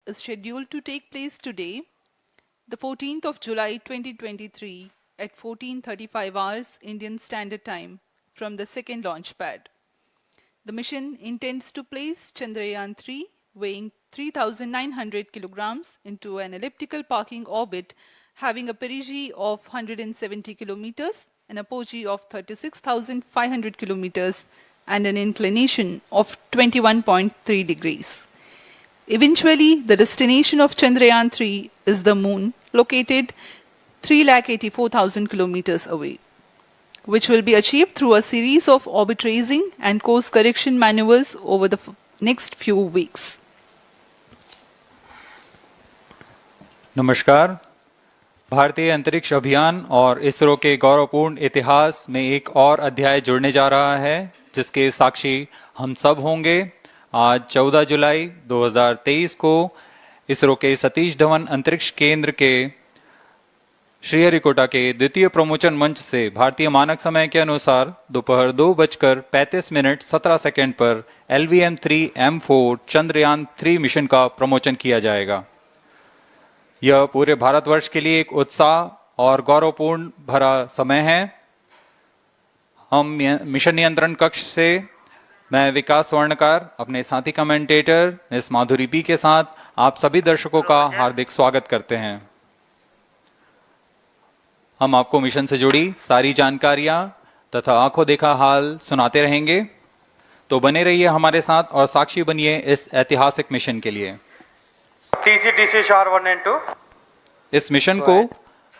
is scheduled to take place today, the 14th of July 2023 at 14:35 hours Indian Standard Time from the second launch pad. The mission intends to place Chandrayaan-3 weighing 3,900 kilograms into an elliptical parking orbit having a perigee of 170 kilometers, an apogee of 36,500 kilometers, and an inclination of 21.3 degrees. Eventually, the destination of Chandrayaan-3 is the Moon, located 384,000 kilometers away, which will be achieved through a series of orbit raising and course correction maneuvers over the next few weeks. नमस्कार। भारतीय अंतरिक्ष अभियान और इसरो के गौरवपूर्ण इतिहास में एक और अध्याय जुड़ने जा रहा है, जिसके साक्षी हम सब होंगे। आज 14 जुलाई 2023 को इसरो के सतीश धवन अंतरिक्ष केंद्र के श्रीहरिकोटा के द्वितीय प्रमोचन मंच से भारतीय मानक समय के अनुसार दोपहर 2:35:17 पर LVM-3M4 चंद्रयान-3 मिशन का प्रमोचन किया जाएगा। यह पूरे भारतवर्ष के लिए एक उत्साह और गौरवपूर्ण भरा समय है। हम मिशन नियंत्रण कक्ष से मैं विकास स्वर्णकार, अपने साथी कमेंटेटर मिस माधुरी पी के साथ आप सभी दर्शकों का हार्दिक स्वागत करते हैं। हम आपको मिशन से जुड़ी सारी जानकारियां तथा आंखों देखा हाल सुनाते रहेंगे, तो बने रहिए हमारे साथ और साक्षी बनिए इस ऐतिहासिक मिशन के लिए। इस मिशन को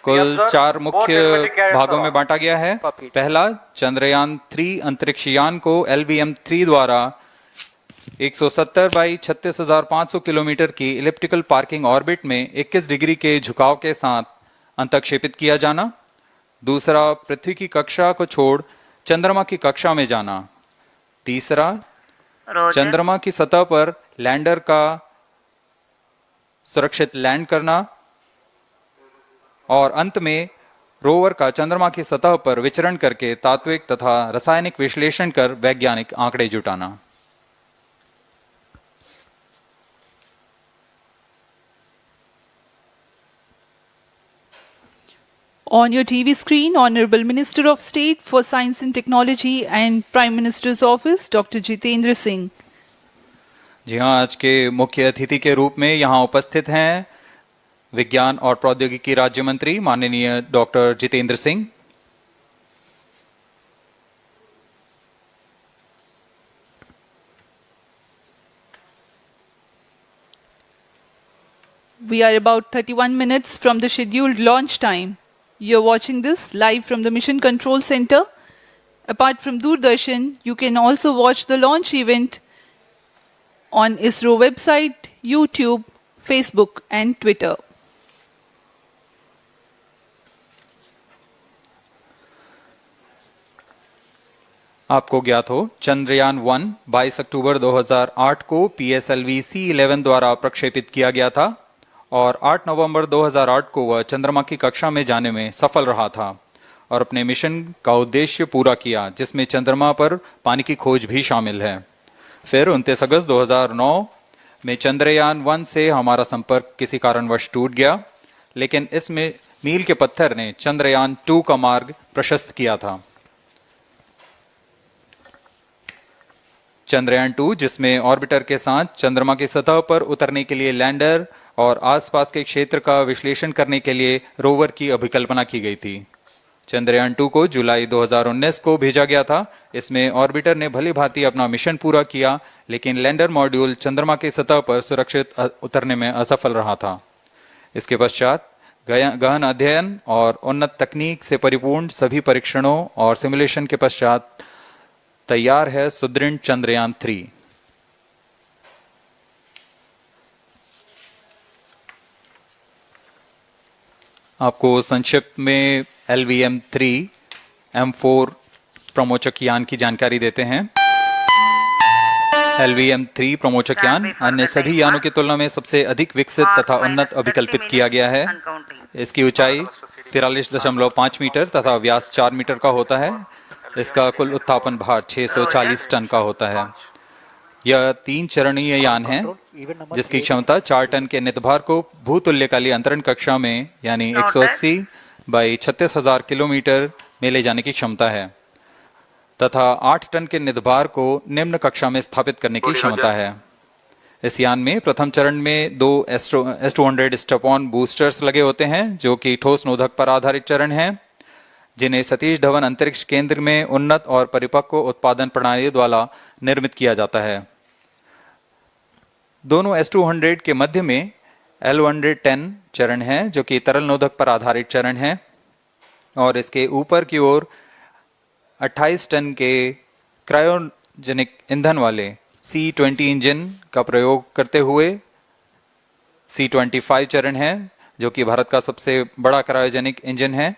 कुल 4 मुख्य भागों में बांटा गया है। पहला, चंद्रयान-3 अंतरिक्ष यान को LVM-3 द्वारा 170 बाई 36,500 किलोमीटर की इलिप्टिकल पार्किंग ऑर्बिट में 21 डिग्री के झुकाव के साथ अंतक्षेपित किया जाना। दूसरा, पृथ्वी की कक्षा को छोड़ चंद्रमा की कक्षा में जाना। तीसरा, चंद्रमा की सतह पर लैंडर का सुरक्षित लैंड करना। और अंत में रोवर का चंद्रमा की सतह पर विचरण करके तात्विक तथा रासायनिक विश्लेषण कर वैज्ञानिक आंकड़े जुटाना। On your TV screen, Honorable Minister of State for Science and Technology and Prime Minister's Office, Dr. Jitendra Singh. जी हाँ, आज के मुख्य अतिथि के रूप में यहाँ उपस्थित हैं विज्ञान और प्रौद्योगिकी राज्य मंत्री माननीय doctor Jitendra Singh. We are about 31 minutes from the scheduled launch time. You're watching this live from the Mission Control Center. Apart from Doordarshan, you can also watch the launch event on ISRO website, YouTube, Facebook and Twitter. आपको ज्ञात हो, चंद्रयान-1 22 अक्टूबर 2008 को PSLV C-11 द्वारा प्रक्षेपित किया गया था और 8 नवंबर 2008 को वह चंद्रमा की कक्षा में जाने में सफल रहा था और अपने मिशन का उद्देश्य पूरा किया, जिसमें चंद्रमा पर पानी की खोज भी शामिल है। फिर 29 अगस्त 2009 में चंद्रयान-1 से हमारा संपर्क किसी कारणवश टूट गया, लेकिन इसमें मील के पत्थर ने चंद्रयान-2 का मार्ग प्रशस्त किया था। चंद्रयान-2, जिसमें ऑर्बिटर के साथ चंद्रमा की सतह पर उतरने के लिए लैंडर और आसपास के क्षेत्र का विश्लेषण करने के लिए रोवर की अभिकल्पना की गई थी। चंद्रयान-2 को जुलाई 2019 को भेजा गया था। इसमें ऑर्बिटर ने भली भांति अपना मिशन पूरा किया, लेकिन लैंडर मॉड्यूल चंद्रमा की सतह पर सुरक्षित उतरने में असफल रहा था। इसके पश्चात गहन अध्ययन और उन्नत तकनीक से परिपूर्ण सभी परीक्षणों और सिमुलेशन के पश्चात तैयार है सुदृढ़ चंद्रयान-3। आपको संक्षिप्त में LVM-3M4 प्रमोचक यान की जानकारी देते हैं। LVM-3 प्रमोचक यान अन्य सभी यानों की तुलना में सबसे अधिक विकसित तथा उन्नत अभिकल्पित किया गया है। इसकी ऊंचाई 43.5 मीटर तथा व्यास 4 मीटर का होता है। इसका कुल उत्थापन भार 640 टन का होता है। यह 3 चरणीय यान है जिसकी क्षमता 4 टन के नितभार को भूतुल्यकाली अंतरण कक्षा में यानी 180 बाई 36,000 किलोमीटर में ले जाने की क्षमता है तथा 8 टन के नितभार को निम्न कक्षा में स्थापित करने की क्षमता है। इस यान में प्रथम चरण में 2 S200 स्टेप-ऑन बूस्टर्स लगे होते हैं जो कि ठोस नोदक पर आधारित चरण हैं जिन्हें सतीश धवन अंतरिक्ष केंद्र में उन्नत और परिपक्व उत्पादन प्रणाली द्वारा निर्मित किया जाता है। दोनों S200 के मध्य में L110 चरण है जो कि तरल नोदक पर आधारित चरण है और इसके ऊपर की ओर 28 टन के क्रायोजेनिक ईंधन वाले C-20 इंजन का प्रयोग करते हुए C-25 चरण है जो कि भारत का सबसे बड़ा क्रायोजेनिक इंजन है।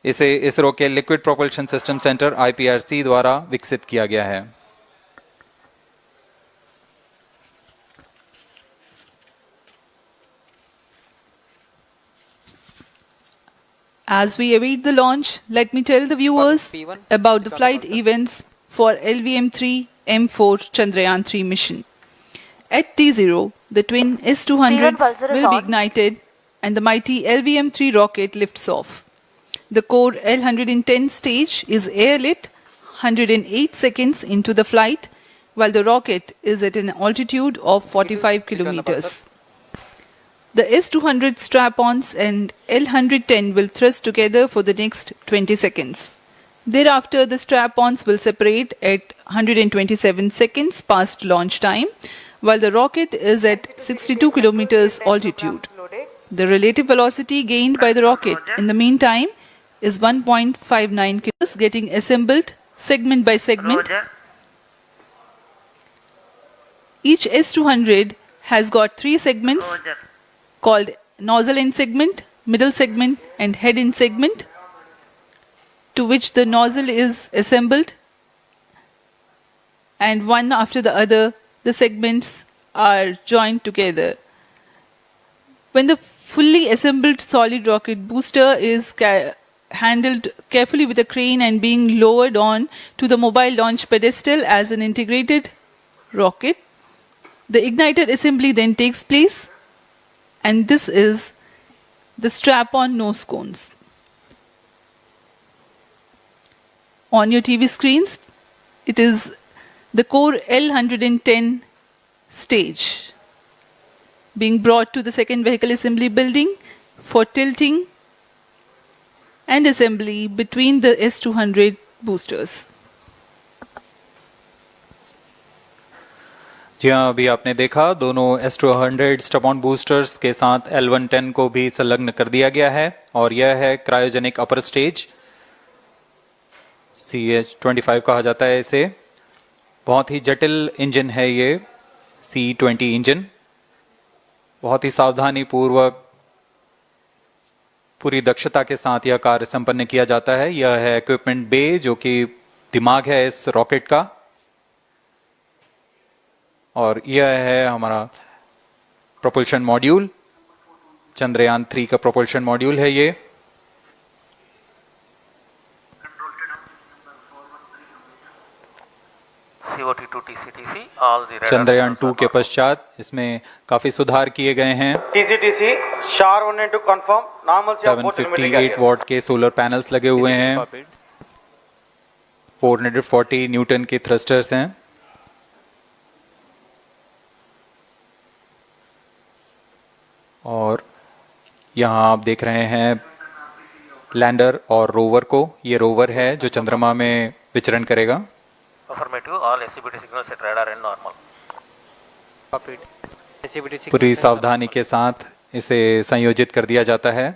इसे इसरो के liquid propulsion system centre IPRC द्वारा विकसित किया गया है। As we await the launch, let me tell the viewers about the flight events for LVM-3 M4 Chandrayaan-3 mission. At T0, the twin S-200s will be ignited and the mighty LVM-3 rocket lifts off. The core L110 stage is airlit 108 seconds into the flight while the rocket is at an altitude of 45 kilometers. The S-200 strap-ons and L110 will thrust together for the next 20 seconds. Thereafter, the strap-ons will separate at 127 seconds past launch time, while the rocket is at 62 kilometers altitude. The relative velocity gained by the rocket in the meantime is 1.59 kilometers, getting assembled segment by segment. Each S-200 has got 3 segments called nozzle end segment, middle segment and head end segment, to which the nozzle is assembled, and one after the other the segments are joined together. When the fully assembled solid rocket booster is handled carefully with a crane and being lowered on to the mobile launch pedestal as an integrated rocket, the igniter assembly then takes place, and this is the strap-on nose cones. On your TV screens, it is the core L110 stage being brought to the second vehicle assembly building for tilting and assembly between the S-200 boosters. जी हाँ, अभी आपने देखा दोनों S200 step-on boosters के साथ L110 को भी संलग्न कर दिया गया है और यह है क्रायोजेनिक अपर स्टेज, CH-25 कहा जाता है इसे। बहुत ही जटिल इंजन है ये C-20 इंजन। बहुत ही सावधानी पूर्वक पूरी दक्षता के साथ यह कार्य संपन्न किया जाता है। यह है इक्विपमेंट बे जो कि दिमाग है इस रॉकेट का, और यह है हमारा प्रोपल्शन मॉड्यूल, चंद्रयान 3 का प्रोपल्शन मॉड्यूल है ये। चंद्रयान 2 के पश्चात इसमें काफी सुधार किए गए हैं। 758 वॉट के सोलर पैनल्स लगे हुए हैं, 440 न्यूटन के थ्रस्टर्स हैं, और यहाँ आप देख रहे हैं लैंडर और रोवर को। ये रोवर है जो चंद्रमा में विचरण करेगा। पूरी सावधानी के साथ इसे संयोजित कर दिया जाता है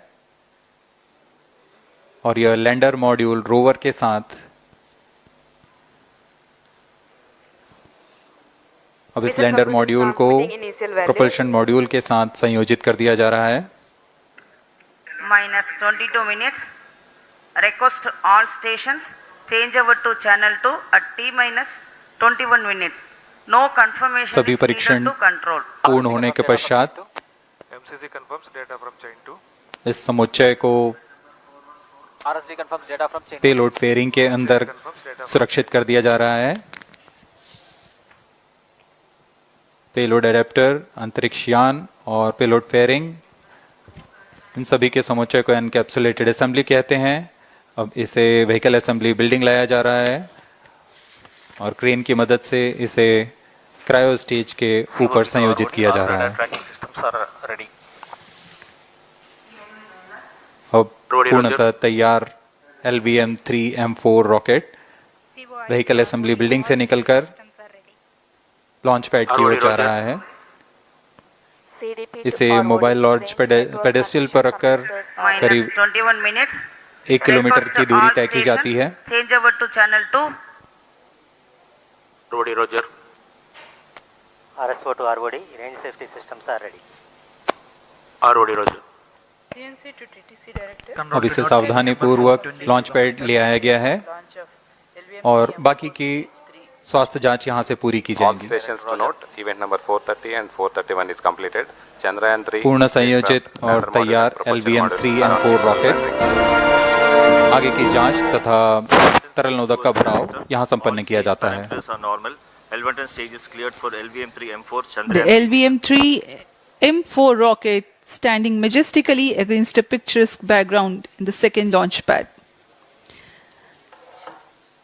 और यह लैंडर मॉड्यूल रोवर के साथ अब इस लैंडर मॉड्यूल को प्रोपल्शन मॉड्यूल के साथ संयोजित कर दिया जा रहा है। -22 minutes. Request all stations change over to channel 2 at T-21 minutes. No confirmation सभी is परीक्षण needed to control. पूर्ण होने के पश्चात MCC confirms data from chain 2. इस समुच्चय को RSV confirms data from chain. Payload fairing के अंदर सुरक्षित कर दिया जा रहा है। पेलोड एडेप्टर, अंतरिक्ष यान और पेलोड फेयरिंग, इन सभी के समुच्चय को एनकैप्सुलेटेड असेंबली कहते हैं। अब इसे व्हीकल असेंबली बिल्डिंग लाया जा रहा है और क्रेन की मदद से इसे क्रायो स्टेज के ऊपर संयोजित किया जा रहा है। अब पूर्णतः तैयार LVM-3M4 rocket vehicle assembly building से निकलकर लॉन्च पैड की ओर जा रहा है। इसे मोबाइल लॉन्च पेडेस्ट्रियल पर रखकर करीब 21 minutes. 1 किलोमीटर की दूरी तय की जाती है। Change over to channel 2. Rodi Roger. RSO to ROD, range safety systems are ready. Rodi Roger. CNC to TTC director. अब इसे सावधानी पूर्वक लॉन्च पैड ले आया गया है और बाकी की स्वास्थ्य जांच यहां से पूरी की All जाएंगी। stations to note, event number 430 and 431 is completed. Chandrayaan 3 पूर्ण संयोजित और lander module तैयार and propulsion LVM-3M4 module rocket आगे की जांच तथा तरल नोदक का भराव यहां संपन्न किया जाता है। L110 stage is cleared for LVM-3M4 The Chandrayaan. LVM-3M4 rocket standing majestically against a picturesque background in the second launch pad.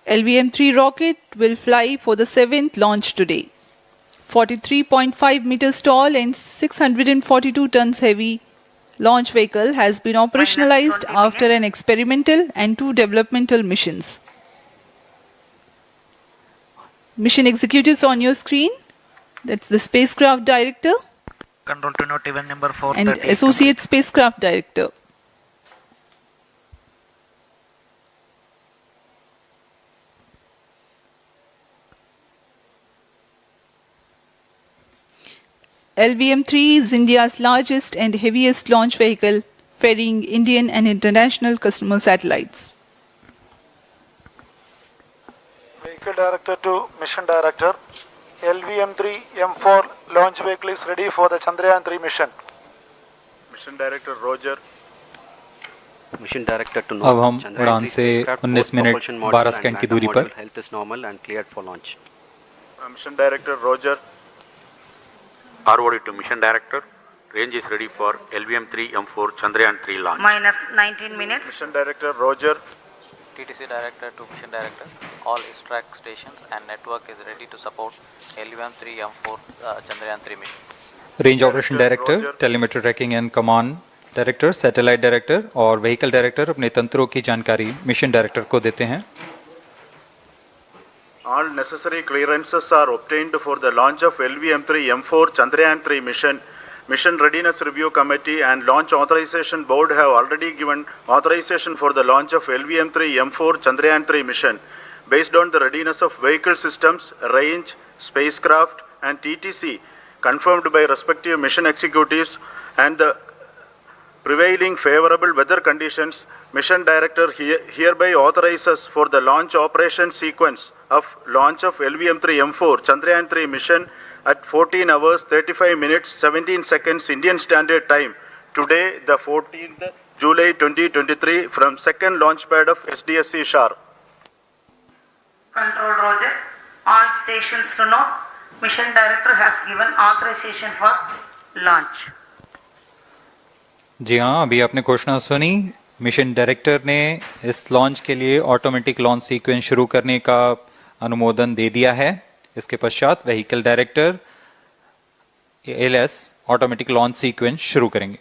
LVM-3 rocket will fly for the 7th launch today. 43.5 meters tall and 642 tons heavy launch vehicle has been operationalized 20 after an experimental and 2 developmental missions. Mission executives on your screen. That's the spacecraft director Control to note, event number and 430 is associate spacecraft director. LVM-3 is India's largest and heaviest launch vehicle, ferrying Indian and international customer satellites. Vehicle Director to Mission Director. LVM-3M4 launch vehicle is ready for the Chandrayaan 3 mission. Mission Director Roger. Mission Director to अब हम Chandrayaan उड़ान 3 से spacecraft, 19 both minute propulsion module 12 and second की lander दूरी पर module health is normal and cleared for launch. Mission Director Roger. ROD to Mission Director. Range is ready for LVM-3M4 Chandrayaan 3 launch. Minus 19 minutes. Mission Director Roger. TTC Director to Mission Director, all ISRO stations and network is ready to support LVM-3M4 Chandrayaan 3 mission. Range operation director, telemetry tracking and command director, satellite director और vehicle director अपने तंत्रों की जानकारी mission director को देते हैं। All necessary clearances are obtained for the launch of LVM-3M4 Chandrayaan 3 mission. Mission Readiness Review Committee and Launch Authorization Board have already given authorization for the launch of LVM-3M4 Chandrayaan 3 mission. Based on the readiness of vehicle systems, range, spacecraft and TTC confirmed by respective mission executives and the prevailing favorable weather conditions, Mission Director hereby authorizes for the launch operation sequence of launch of LVM-3M4 Chandrayaan 3 mission at 14 hours 35 minutes 17 seconds Indian Standard Time today, the 14th July 2023 from second launch pad of SDSC Shar. Control Roger. All stations to know, Mission Director has given authorization for launch. जी हाँ, अभी आपने घोषणा सुनी। Mission director ने इस launch के लिए automatic launch sequence शुरू करने का अनुमोदन दे दिया है। इसके पश्चात vehicle director LS automatic launch sequence शुरू करेंगे।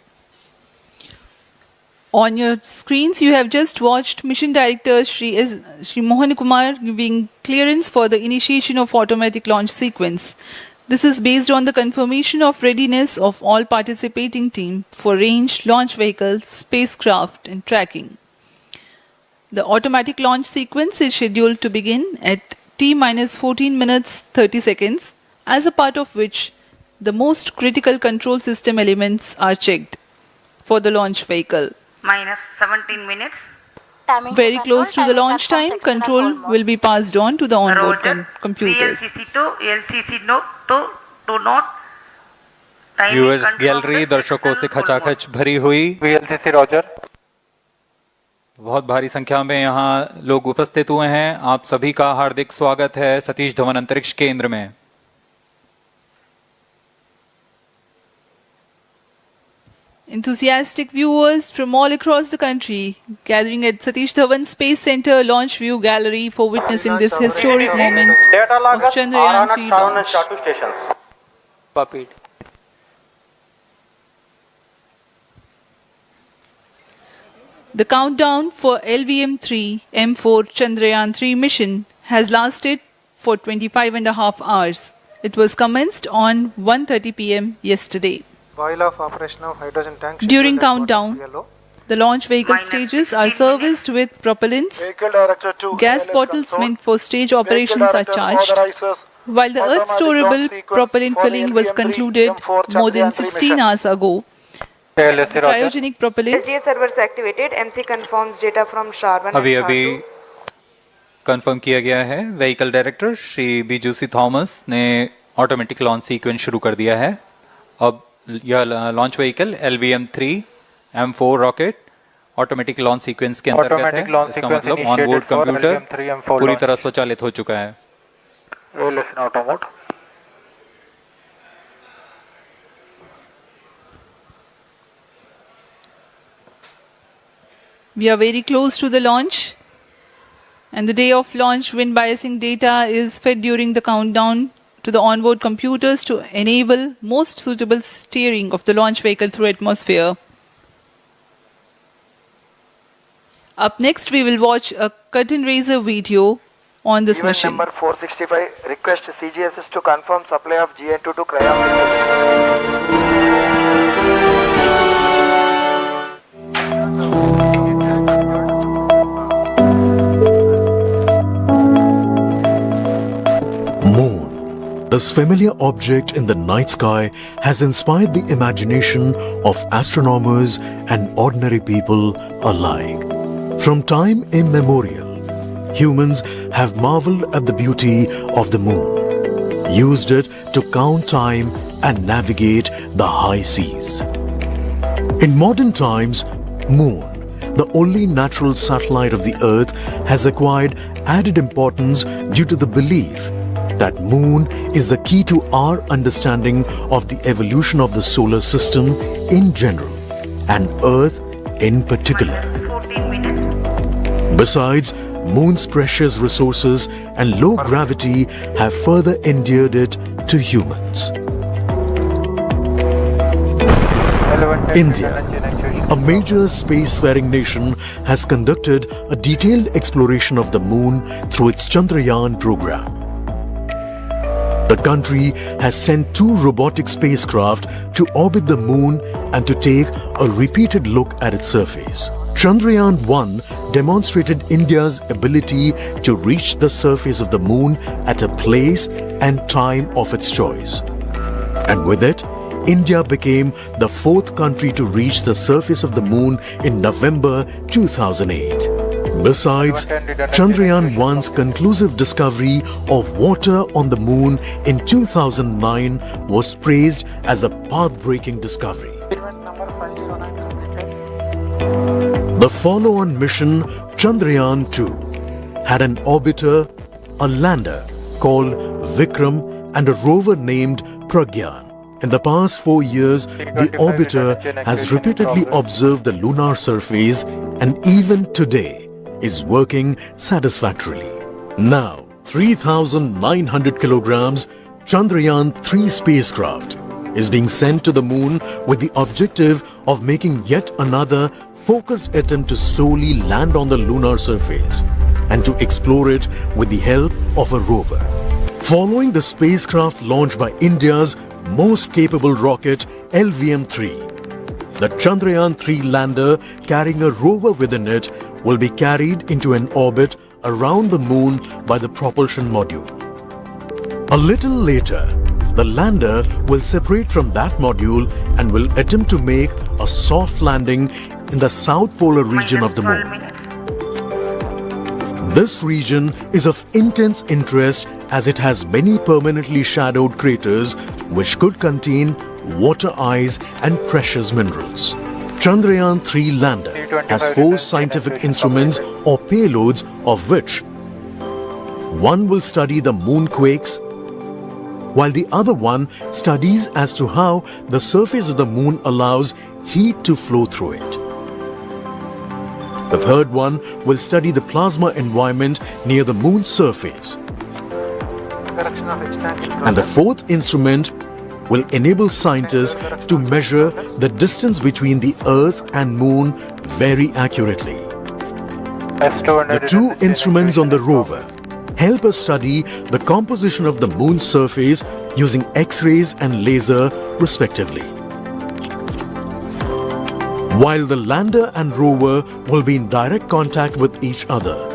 On your screens, you have just watched Mission Director Shri Mohan Kumar giving clearance for the initiation of automatic launch sequence. This is based on the confirmation of readiness of all participating team for range, launch vehicles, spacecraft and tracking. The automatic launch sequence is scheduled to begin at T-14 minutes 30 seconds, as a part of which the most critical control system elements are checked for the launch vehicle. Minus 17 minutes. Very close to the launch time, control will be passed on to the onboard Roger. computers. VLCC to LCC note to note. Timing viewers control gallery with दर्शकों से external खचाखच भरी हुई। VLCC Roger. बहुत भारी संख्या में यहाँ लोग उपस्थित हुए हैं। आप सभी का हार्दिक स्वागत है सतीश धवन अंतरिक्ष केंद्र में। Enthusiastic viewers from all across the country gathering at Satish Dhawan Space Center Launch View Gallery for witnessing this historic moment of Chandrayaan 3 launch. Copied. The countdown for LVM-3 M4 Chandrayaan 3 mission has lasted for 25.5 hours. It was commenced on 1:30 p.m. yesterday. While of operation of hydrogen tank. During scheduled at countdown, 1 PLO. the launch vehicle Minus stages are 16 serviced with propellants. Vehicle Director to Gas LS bottles Control. meant for stage Vehicle operations are Director charged, authorizes while the Earth automatic storable launch sequence propellant for the filling was LVM-3 concluded M4 more than Chandrayaan 3 16 mission. hours ago. The cryogenic propellants SDA servers activated. MC confirms data from SHAR-1 अभी and अभी SHAR-2. Confirm किया गया है, vehicle director Shri बीजूसी Thomas ने automatic launch sequence शुरू कर दिया है। अब यह launch vehicle LVM-3 M4 rocket automatic launch sequence के अंतर्गत है। इसका मतलब ऑन बोर्ड कंप्यूटर पूरी तरह स्वचालित हो चुका है। We are very close to the launch, and the day of launch wind biasing data is fed during the countdown to the onboard computers to enable most suitable steering of the launch vehicle through atmosphere. Up next, we will watch a curtain raiser video on this mission. Number 465 request CGSS to confirm supply of GN2 to cryogenic. Moon, this familiar object in the night sky, has inspired the imagination of astronomers and ordinary people alike. From time immemorial, humans have marveled at the beauty of the moon, used it to count time and navigate the high seas. In modern times, Moon, the only natural satellite of the Earth, has acquired added importance due to the belief that Moon is the key to our understanding of the evolution of the solar system in general and Earth in particular. 14 minutes. Besides, Moon's precious resources and low gravity have further endeared it to humans. India, a major spacefaring nation, has conducted a detailed exploration of the Moon through its Chandrayaan program. The country has sent 2 robotic spacecraft to orbit the Moon and to take a repeated look at its surface. Chandrayaan-1 demonstrated India's ability to reach the surface of the Moon at a place and time of its choice. And with it, India became the 4th country to reach the surface of the Moon in November 2008. Besides, Chandrayaan-1's conclusive discovery of water on the Moon in 2009 was praised as a path-breaking discovery. The follow-on mission, Chandrayaan-2, had an orbiter, a lander called Vikram, and a rover named Pragyan. In the past 4 years, the orbiter has repeatedly observed the lunar surface and even today is working satisfactorily. Now, 3,900 kilograms Chandrayaan-3 spacecraft is being sent to the Moon with the objective of making yet another focused attempt to slowly land on the lunar surface and to explore it with the help of a rover. Following the spacecraft launched by India's most capable rocket LVM-3, the Chandrayaan-3 lander carrying a rover within it will be carried into an orbit around the Moon by the propulsion module. A little later, the lander will separate from that module and will attempt to make a soft landing in the south polar region of the Minus 12 Moon. minutes. This region is of intense interest as it has many permanently shadowed craters which could contain water ice and precious minerals. Chandrayaan-3 lander has 4 scientific instruments or payloads, of which one will study the moonquakes, while the other one studies as to how the surface of the moon allows heat to flow through it. The third one will study the plasma environment near the moon's surface. Correction of H tank in And the progress. fourth instrument will enable scientists to measure the distance between the Earth and Moon very accurately. The two instruments on the rover help us study the composition of the Moon's surface using X-rays and laser respectively. While the lander and rover will be in direct contact with each other.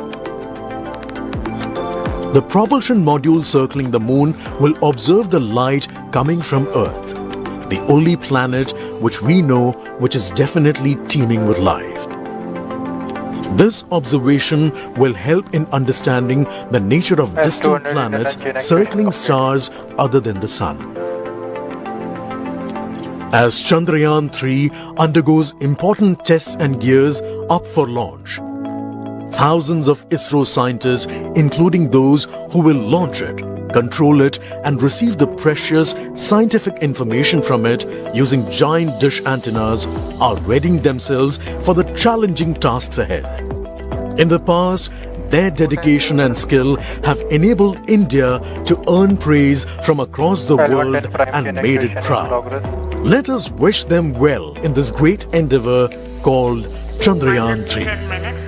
The propulsion module circling the Moon will observe the light coming from Earth, the only planet which we know which is definitely teeming with life. This observation will help in understanding the nature of distant planets circling stars other than the Sun. As Chandrayaan-3 undergoes important tests and gears up for launch, thousands of ISRO scientists, including those who will launch it, control it, and receive the precious scientific information from it using giant dish antennas, are readying themselves for the challenging tasks ahead. In the past, their dedication and skill have enabled India to earn praise from across the world and made it proud. Let us wish them well in this great endeavor called Chandrayaan-3. 10 minutes.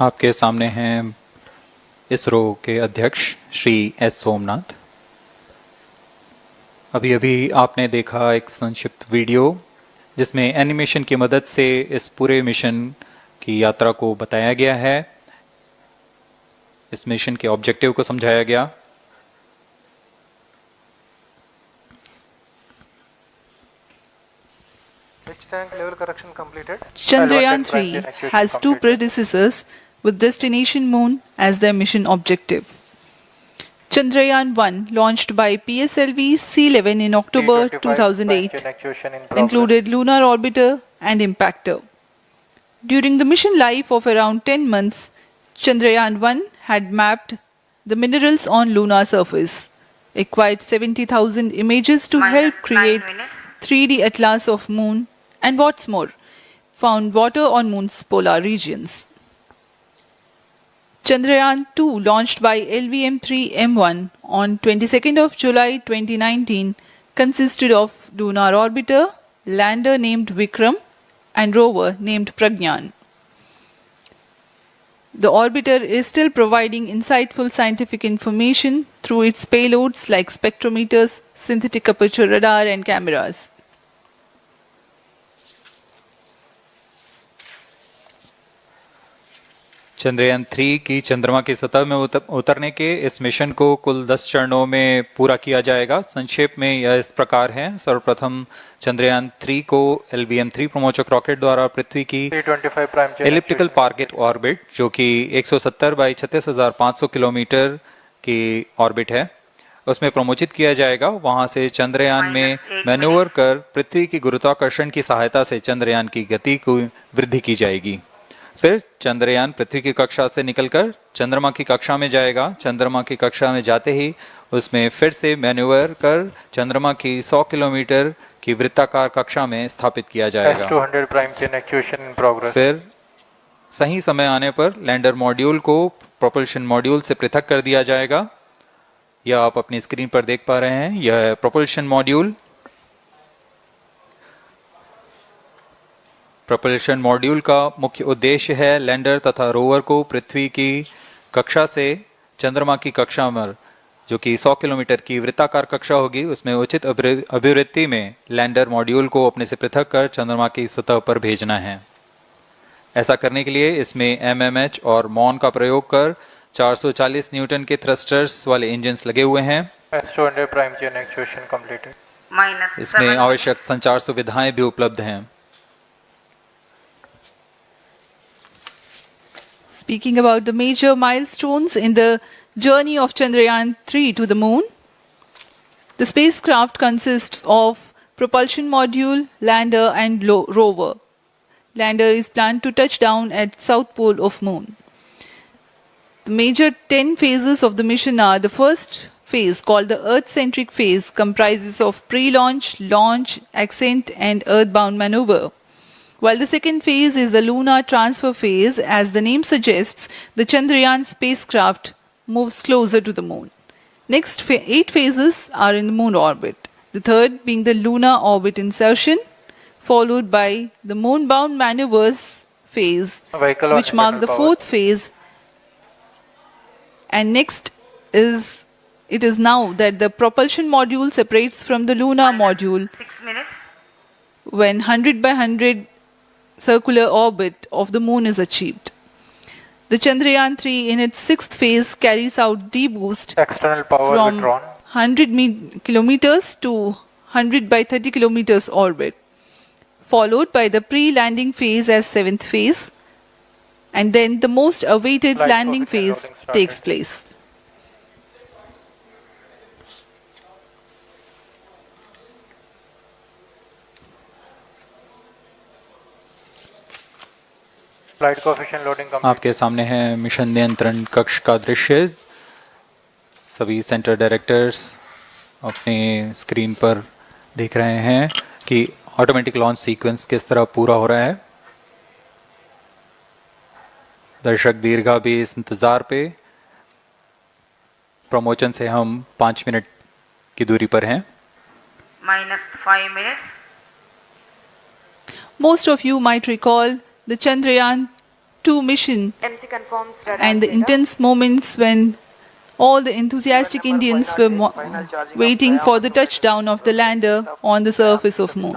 आपके सामने हैं इसरो के अध्यक्ष Shri S Somnath. अभी अभी आपने देखा एक संक्षिप्त वीडियो जिसमें एनिमेशन की मदद से इस पूरे मिशन की यात्रा को बताया गया है, इस मिशन के ऑब्जेक्टिव को समझाया गया। H tank level correction completed. Chandrayaan-3 has two predecessors with destination Moon as their mission objective. Chandrayaan-1, launched by PSLV C-11 in October 2008, included lunar orbiter and impactor. During the mission life of around 10 months, Chandrayaan-1 had mapped the minerals on lunar surface, acquired 70,000 images to help create 3D atlas of Moon, and what's more, found water on Moon's polar regions. Chandrayaan-2, launched by LVM-3M1 on 22nd of July 2019, consisted of lunar orbiter, lander named Vikram, and rover named Pragyan. The orbiter is still providing insightful scientific information through its payloads like spectrometers, synthetic aperture radar, and cameras. Chandrayaan 3 की चंद्रमा की सतह में उतरने के इस mission को कुल 10 चरणों में पूरा किया जाएगा। संक्षेप में यह इस प्रकार है। सर्वप्रथम चंद्रयान 3 को LVM-3 प्रमोचक रॉकेट द्वारा पृथ्वी की एलिप्टिकल टारगेट ऑर्बिट, जो कि 170 बाई 36,500 किलोमीटर की ऑर्बिट है, उसमें प्रमोचित किया जाएगा। वहां से चंद्रयान में मैन्यूवर कर पृथ्वी की गुरुत्वाकर्षण की सहायता से चंद्रयान की गति को वृद्धि की जाएगी। फिर चंद्रयान पृथ्वी की कक्षा से निकलकर चंद्रमा की कक्षा में जाएगा। चंद्रमा की कक्षा में जाते ही उसमें फिर से मैन्यूवर कर चंद्रमा की 100 किलोमीटर की वृत्ताकार कक्षा में स्थापित किया जाएगा। फिर सही समय आने पर लैंडर मॉड्यूल को प्रोपल्शन मॉड्यूल से पृथक कर दिया जाएगा। यह आप अपनी स्क्रीन पर देख पा रहे हैं, यह प्रोपल्शन मॉड्यूल। प्रोपल्शन मॉड्यूल का मुख्य उद्देश्य है लैंडर तथा रोवर को पृथ्वी की कक्षा से चंद्रमा की कक्षा में, जो कि 100 किलोमीटर की वृत्ताकार कक्षा होगी, उसमें उचित अभिवृत्ति में लैंडर मॉड्यूल को अपने से पृथक कर चंद्रमा की सतह पर भेजना है। ऐसा करने के लिए इसमें MMH और मॉन का प्रयोग कर 440 न्यूटन के थ्रस्टर्स वाले इंजन्स लगे हुए हैं। इसमें आवश्यक संचार सुविधाएं भी उपलब्ध हैं। Speaking about the major milestones in the journey of Chandrayaan-3 to the Moon, the spacecraft consists of propulsion module, lander, and rover. Lander is planned to touch down at south pole of Moon. The major 10 phases of the mission are: the first phase, called the Earth-centric phase, comprises of pre-launch, launch, ascent and earthbound maneuver. While the second phase is the lunar transfer phase, as the name suggests, the Chandrayaan spacecraft moves closer to the moon. Next 8 phases are in the moon orbit. The third being the lunar orbit insertion, followed by the moon-bound maneuvers phase, Vehicle on which mark internal the power. fourth phase. And next it is now that the propulsion module separates from the lunar module 6 minutes. when 100 by 100 circular orbit of the moon is achieved. The Chandrayaan 3 in its sixth phase carries out D-boost External power from withdrawn. 100 kilometers to 100 by 30 kilometers orbit, followed by the pre-landing phase as seventh phase, and then the most awaited Flight landing coefficient phase loading started. takes place. Flight coefficient loading complete. आपके सामने है mission नियंत्रण कक्ष का दृश्य। सभी centre directors अपने screen पर देख रहे हैं कि ऑटोमेटिक लॉन्च सीक्वेंस किस तरह पूरा हो रहा है। दर्शक दीर्घा भी इस इंतजार पे। प्रमोशन से हम 5 मिनट की दूरी पर हैं। -5 minutes. Most of you might recall the Chandrayaan 2 mission MC confirms radar and the data. intense moments when all the enthusiastic Indians were waiting for the touchdown of the lander on the surface of moon.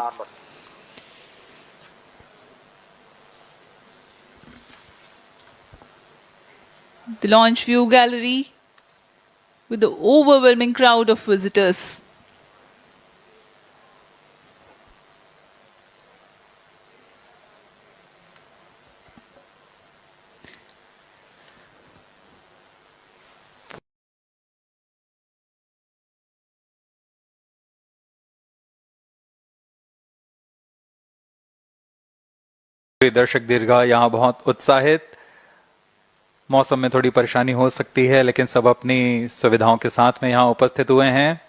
The launch view gallery with the overwhelming crowd of visitors. दर्शक दीर्घा यहाँ बहुत उत्साहित। मौसम में थोड़ी परेशानी हो सकती है, लेकिन सब अपनी सुविधाओं के साथ में यहाँ उपस्थित हुए हैं।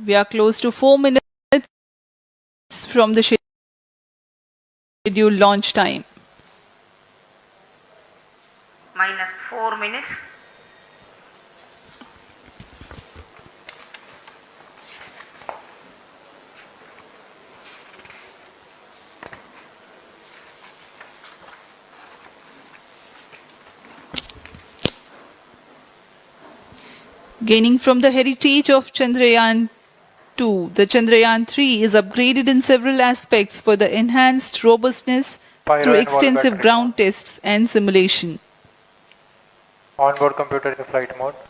We are close to 4 minutes from the scheduled launch time. -4 minutes. Gaining from the heritage of Chandrayaan 2, the Chandrayaan 3 is upgraded in several aspects for the enhanced robustness Pyro through and wall extensive battery. ground tests and simulation. Onboard computer in flight mode.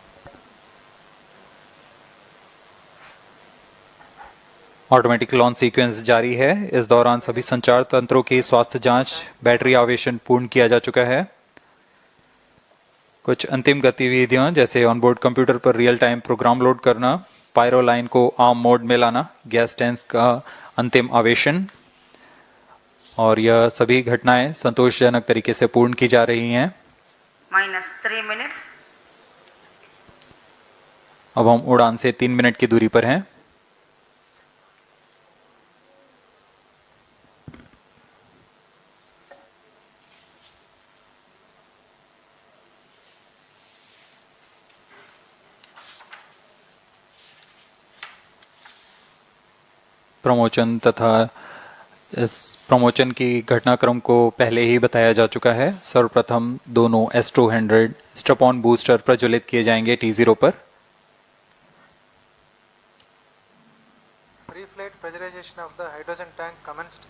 Automatic launch sequence जारी है। इस दौरान सभी संचार तंत्रों की स्वास्थ्य जांच, बैटरी आवेशन पूर्ण किया जा चुका है। कुछ अंतिम गतिविधियां जैसे ऑनबोर्ड कंप्यूटर पर रियल टाइम प्रोग्राम लोड करना, पायरो लाइन को आर्म मोड में लाना, गैस टैंक्स का अंतिम आवेशन, और यह सभी घटनाएं संतोषजनक तरीके से पूर्ण की जा रही हैं। -3 minutes. अब हम उड़ान से 3 मिनट की दूरी पर हैं। प्रमोशन तथा इस प्रमोशन की घटनाक्रम को पहले ही बताया जा चुका है। सर्वप्रथम दोनों S200 स्ट्रप-ऑन बूस्टर प्रज्वलित किए जाएंगे T0 पर। Pre-flight pressurization of the hydrogen tank commenced.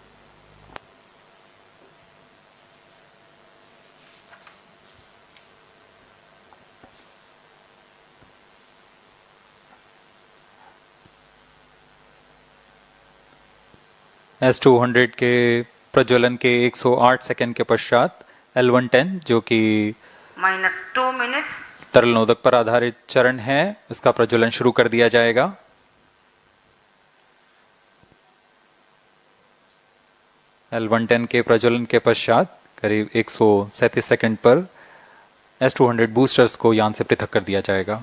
S200 के प्रज्वलन के 108 सेकंड के पश्चात L110 जो कि -2 minutes. तरल नोदक पर आधारित चरण है, इसका प्रज्वलन शुरू कर दिया जाएगा। L110 के प्रज्वलन के पश्चात करीब 137 सेकंड पर S200 बूस्टर्स को यान से पृथक कर दिया जाएगा।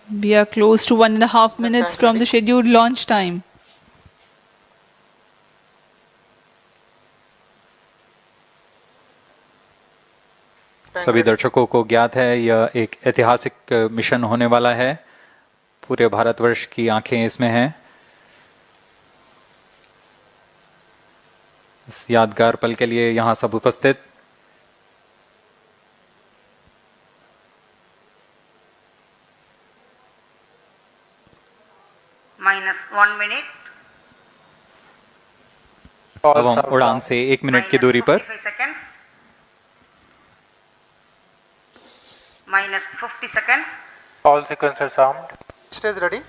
We are close to 1.5 minutes from the scheduled launch time. सभी दर्शकों को ज्ञात है यह एक ऐतिहासिक मिशन होने वाला है। पूरे भारतवर्ष की आंखें इसमें हैं। इस यादगार पल के लिए यहां सब उपस्थित -1 minute. अब हम उड़ान से 1 मिनट की दूरी पर seconds. -50 seconds. All sequencers armed. Stage ready.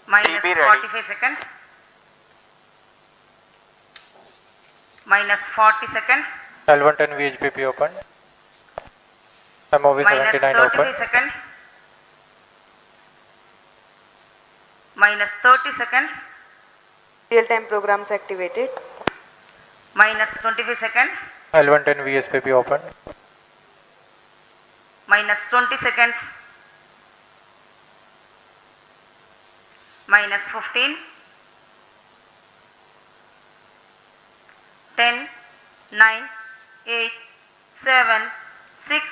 -45 seconds. -40 seconds. L110 VHPP open. MOV 79 -35 open. seconds. -30 seconds. Real-time programs activated. -25 seconds. L110 VSPP open. -20 seconds. -15. 10, 9, 8, 7, 6,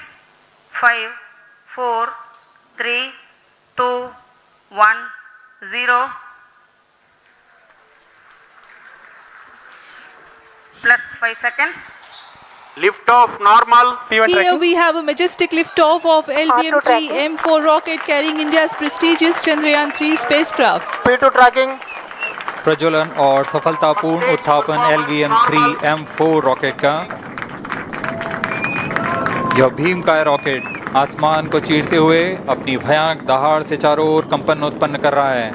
5, 4, 3, 2, 1, 0. Plus 5 seconds. Lift off normal. Here we have a majestic liftoff of LVM-3 M4 rocket carrying India's prestigious Chandrayaan-3 spacecraft. P2 tracking. प्रज्वलन और सफलतापूर्ण उत्थापन LVM-3 M4 rocket का। यह भीमकाय rocket आसमान को चीरते हुए अपनी भयानक दहाड़ से चारों ओर कंपन उत्पन्न कर रहा है,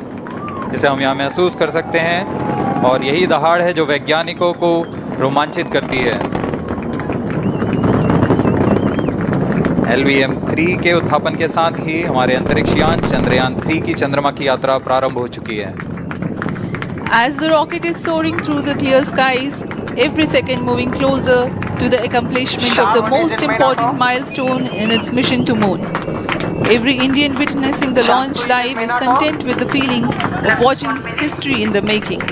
जिसे हम यहाँ महसूस कर सकते हैं, और यही दहाड़ है जो वैज्ञानिकों को रोमांचित करती है। LVM-3 के उत्थापन के साथ ही हमारे अंतरिक्ष यान चंद्रयान-3 की चंद्रमा की यात्रा प्रारंभ हो चुकी है। As the rocket is soaring through the clear skies, every second moving closer to the accomplishment of the most important milestone in its mission to moon. Every Indian witnessing the launch live is content with the feeling of watching history in the making.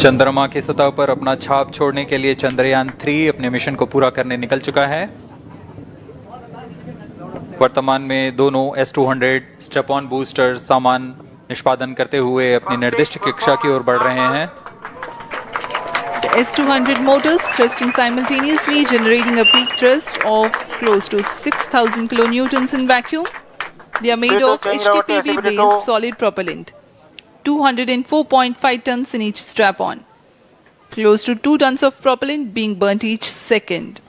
चंद्रमा की सतह पर अपना छाप छोड़ने के लिए चंद्रयान-3 अपने मिशन को पूरा करने निकल चुका है। वर्तमान में दोनों S200 स्टेप ऑन बूस्टर सामान निष्पादन करते हुए अपनी निर्दिष्ट कक्षा की ओर बढ़ रहे हैं। The S200 motors thrusting simultaneously, generating a peak thrust of close to 6,000 kilonewtons in vacuum. They are made of HTPB-based solid propellant, 204.5 tons in each strap-on. Close to 2 tons of propellant being burnt each second.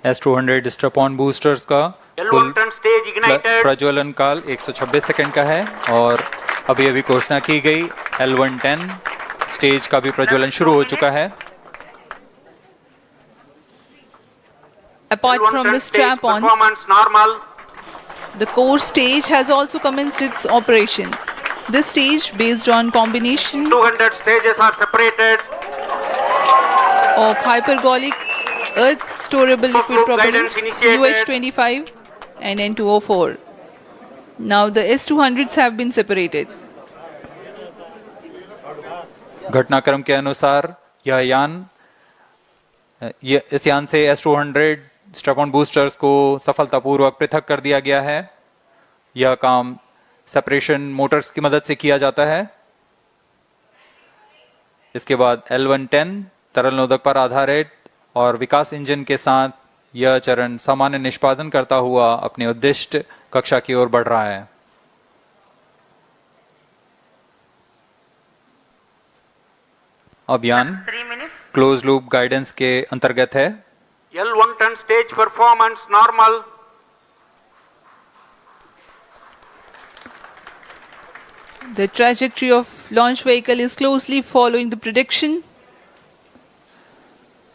S200 step on boosters का कुल प्रज्वलन काल 126 second का है, और अभी अभी घोषणा की गई L110 स्टेज का भी प्रज्वलन शुरू हो चुका है। Apart from the strap-ons, the core stage has also commenced its operation. This stage, based on combination 200 stages are separated. of hypergolic earth storable liquid propellants UH-25 and N2O4. Now the S200s have been separated. घटनाक्रम के अनुसार इस यान से S200 step on boosters को सफलतापूर्वक पृथक कर दिया गया है। यह काम सेपरेशन मोटर्स की मदद से किया जाता है। इसके बाद L110 तरल नोदक पर आधारित और विकास इंजन के साथ यह चरण सामान्य निष्पादन करता हुआ अपनी उद्दिष्ट कक्षा की ओर बढ़ रहा है। अभियान क्लोज लूप गाइडेंस के अंतर्गत है। L110 stage performance normal. The trajectory of launch vehicle is closely following the prediction.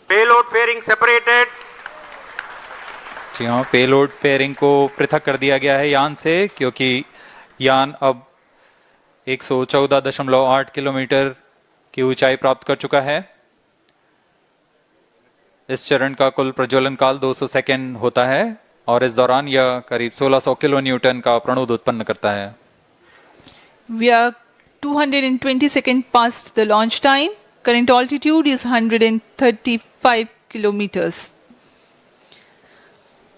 Payload fairing separated. जी हाँ, पेलोड फेयरिंग को पृथक कर दिया गया है यान से, क्योंकि यान अब 114.8 किलोमीटर की ऊंचाई प्राप्त कर चुका है। इस चरण का कुल प्रज्वलन काल 200 सेकेंड होता है और इस दौरान यह करीब 1600 किलो न्यूटन का प्रणोद उत्पन्न करता है। We are 220 seconds past the launch time. Current altitude is 135 kilometers.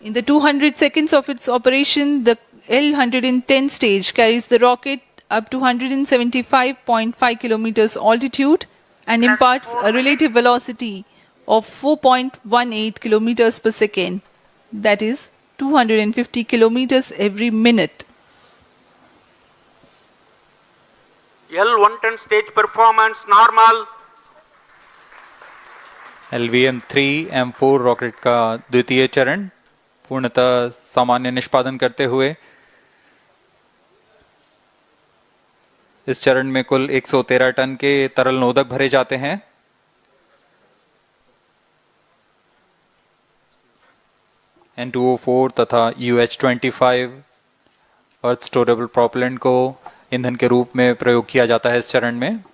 In the 200 seconds of its operation, the L-110 stage carries the rocket up to 175.5 kilometers altitude and imparts a relative velocity of 4.18 kilometers per second, that is 250 kilometers every minute. L-110 stage performance normal. LVM-3 M4 rocket का द्वितीय चरण पूर्णतः सामान्य निष्पादन करते हुए इस चरण में कुल 113 टन के तरल नोदक भरे जाते हैं। N2O4 तथा UH-25 अर्थ स्टोरेबल प्रोपेलेंट को ईंधन के रूप में प्रयोग किया जाता है इस चरण में।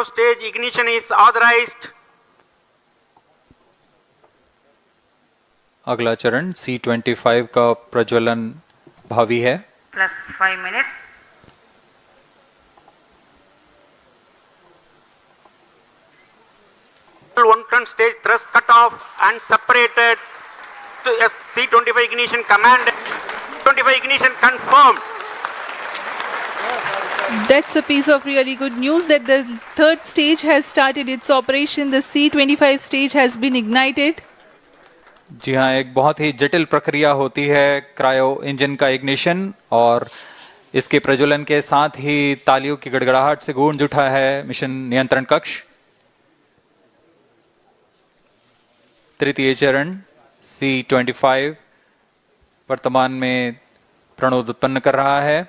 Stage ignition is authorized. अगला चरण C-25 का प्रज्वलन भावी है। Plus 5 minutes. L-110 stage thrust cut off and separated to C-25 ignition command. 25 ignition confirmed. That's a piece of really good news that the third stage has started its operation. The C-25 stage has been ignited. जी हाँ, एक बहुत ही जटिल प्रक्रिया होती है cryo engine का ignition और इसके प्रज्वलन के साथ ही तालियों की गड़गड़ाहट से गूंज उठा है मिशन नियंत्रण कक्ष। तृतीय चरण C-25 वर्तमान में प्रणोद उत्पन्न कर रहा है।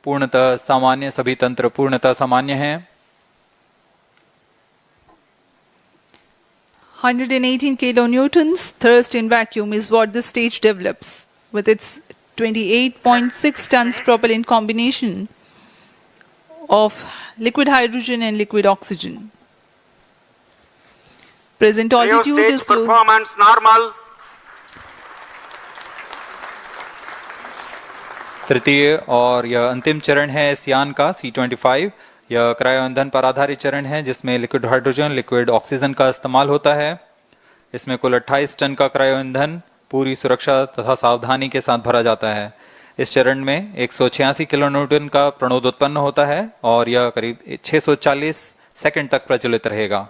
पूर्णतः सामान्य, सभी तंत्र पूर्णतः सामान्य हैं। 118 kilonewtons thrust in vacuum is what the stage develops with its 28.6 tons propellant combination of liquid hydrogen and liquid oxygen. Present altitude is close. Performance normal. तृतीय और यह अंतिम चरण है इस यान का C-25। यह क्रायो ईंधन पर आधारित चरण है जिसमें लिक्विड हाइड्रोजन, लिक्विड ऑक्सीजन का इस्तेमाल होता है। इसमें कुल 28 टन का क्रायो ईंधन पूरी सुरक्षा तथा सावधानी के साथ भरा जाता है। इस चरण में 186 किलो न्यूटन का प्रणोद उत्पन्न होता है और यह करीब 640 सेकंड तक प्रज्वलित रहेगा।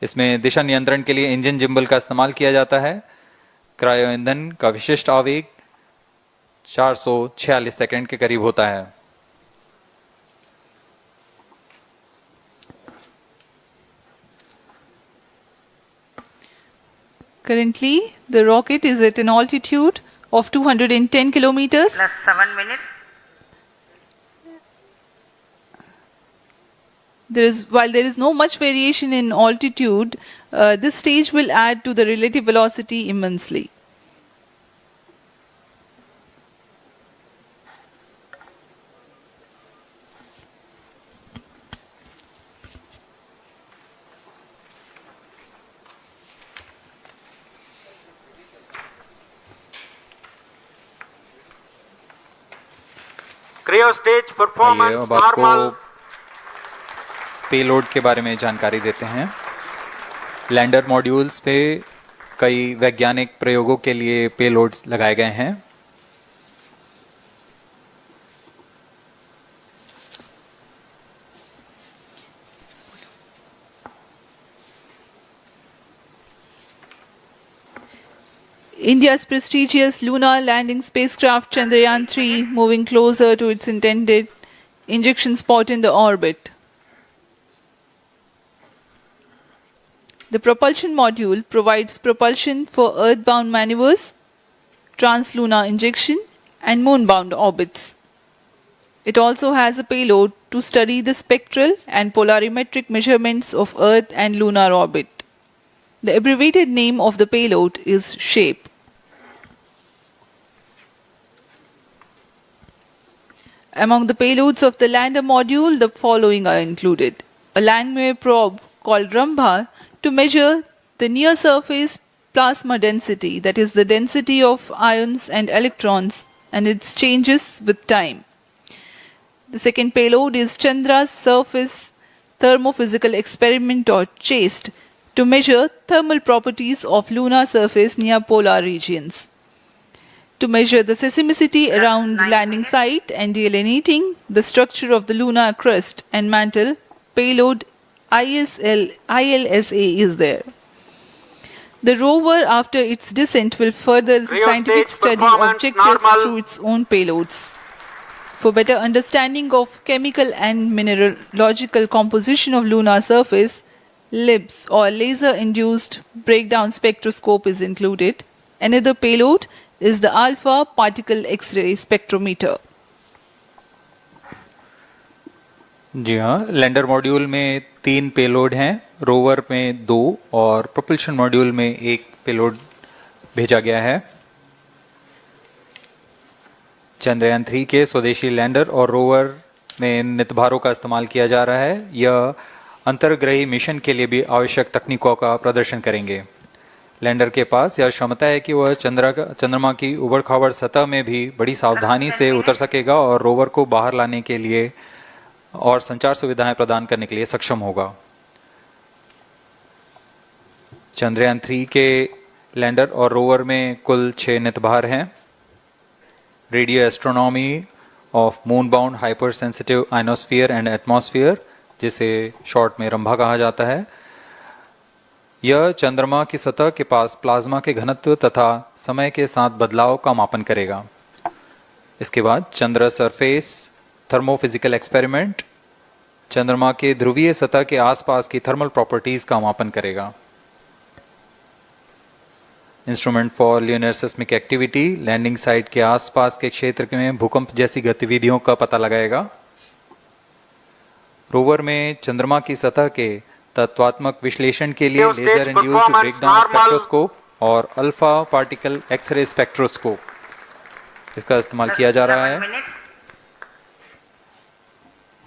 इसमें दिशा नियंत्रण के लिए इंजन जिम्बल का इस्तेमाल किया जाता है। क्रायो ईंधन का विशिष्ट आवेग 446 सेकंड के करीब होता है। Currently, the rocket is at an altitude of 210 kilometers. Plus 7 minutes. While there is no much variation in altitude, this stage will add to the relative velocity immensely. Cryo stage performance अब आपको normal. Payload के बारे में जानकारी देते हैं। Lander modules पे कई वैज्ञानिक प्रयोगों के लिए पेलोड्स लगाए गए हैं। India's prestigious lunar landing spacecraft Chandrayaan-3 moving closer to its intended injection spot in the orbit. The propulsion module provides propulsion for earthbound maneuvers, translunar injection, and moonbound orbits. It also has a payload to study the spectral and polarimetric measurements of Earth and lunar orbit. The abbreviated name of the payload is SHAPE. Among the payloads of the lander module, the following are included. A Langmuir probe called Rambha to measure the near-surface plasma density, that is the density of ions and electrons, and its changes with time. The second payload is Chandra's Surface Thermophysical Experiment or CHASTE to measure thermal properties of lunar surface near polar regions. To measure the seismicity around the landing site and delineating the structure of the lunar crust and mantle, payload ILSA is there. The rover, after its descent, will further the scientific study objectives through its own payloads. For better understanding of chemical and mineralogical composition of lunar surface, LIBS or laser-induced breakdown spectroscope is included. Another payload is the alpha particle X-ray spectrometer. जी हाँ, lander module में 3 payload हैं, rover में 2 और propulsion module में 1 payload भेजा गया है। चंद्रयान 3 के स्वदेशी लैंडर और रोवर में नितभारों का इस्तेमाल किया जा रहा है। यह अंतर्ग्रही मिशन के लिए भी आवश्यक तकनीकों का प्रदर्शन करेंगे। लैंडर के पास यह क्षमता है कि वह चंद्रमा की उबड़-खाबड़ सतह में भी बड़ी सावधानी से उतर सकेगा और रोवर को बाहर लाने के लिए और संचार सुविधाएं प्रदान करने के लिए सक्षम होगा। चंद्रयान 3 के लैंडर और रोवर में कुल 6 नितभार हैं। Radio astronomy of moon bound hyper sensitive ionosphere and atmosphere, जिसे शॉर्ट में रंभा कहा जाता है, यह चंद्रमा की सतह के पास प्लाज्मा के घनत्व तथा समय के साथ बदलाव का मापन करेगा। इसके बाद चंद्र सरफेस थर्मोफिजिकल एक्सपेरिमेंट चंद्रमा के ध्रुवीय सतह के आसपास की थर्मल प्रॉपर्टीज का मापन करेगा। Instrument for lunar seismic activity landing site के आसपास के क्षेत्र में भूकंप जैसी गतिविधियों का पता लगाएगा। रोवर में चंद्रमा की सतह के तत्वात्मक विश्लेषण के लिए लेजर इंड्यूस्ड ब्रेकडाउन स्पेक्ट्रोस्कोप और अल्फा पार्टिकल एक्सरे स्पेक्ट्रोस्कोप इसका इस्तेमाल किया जा रहा है।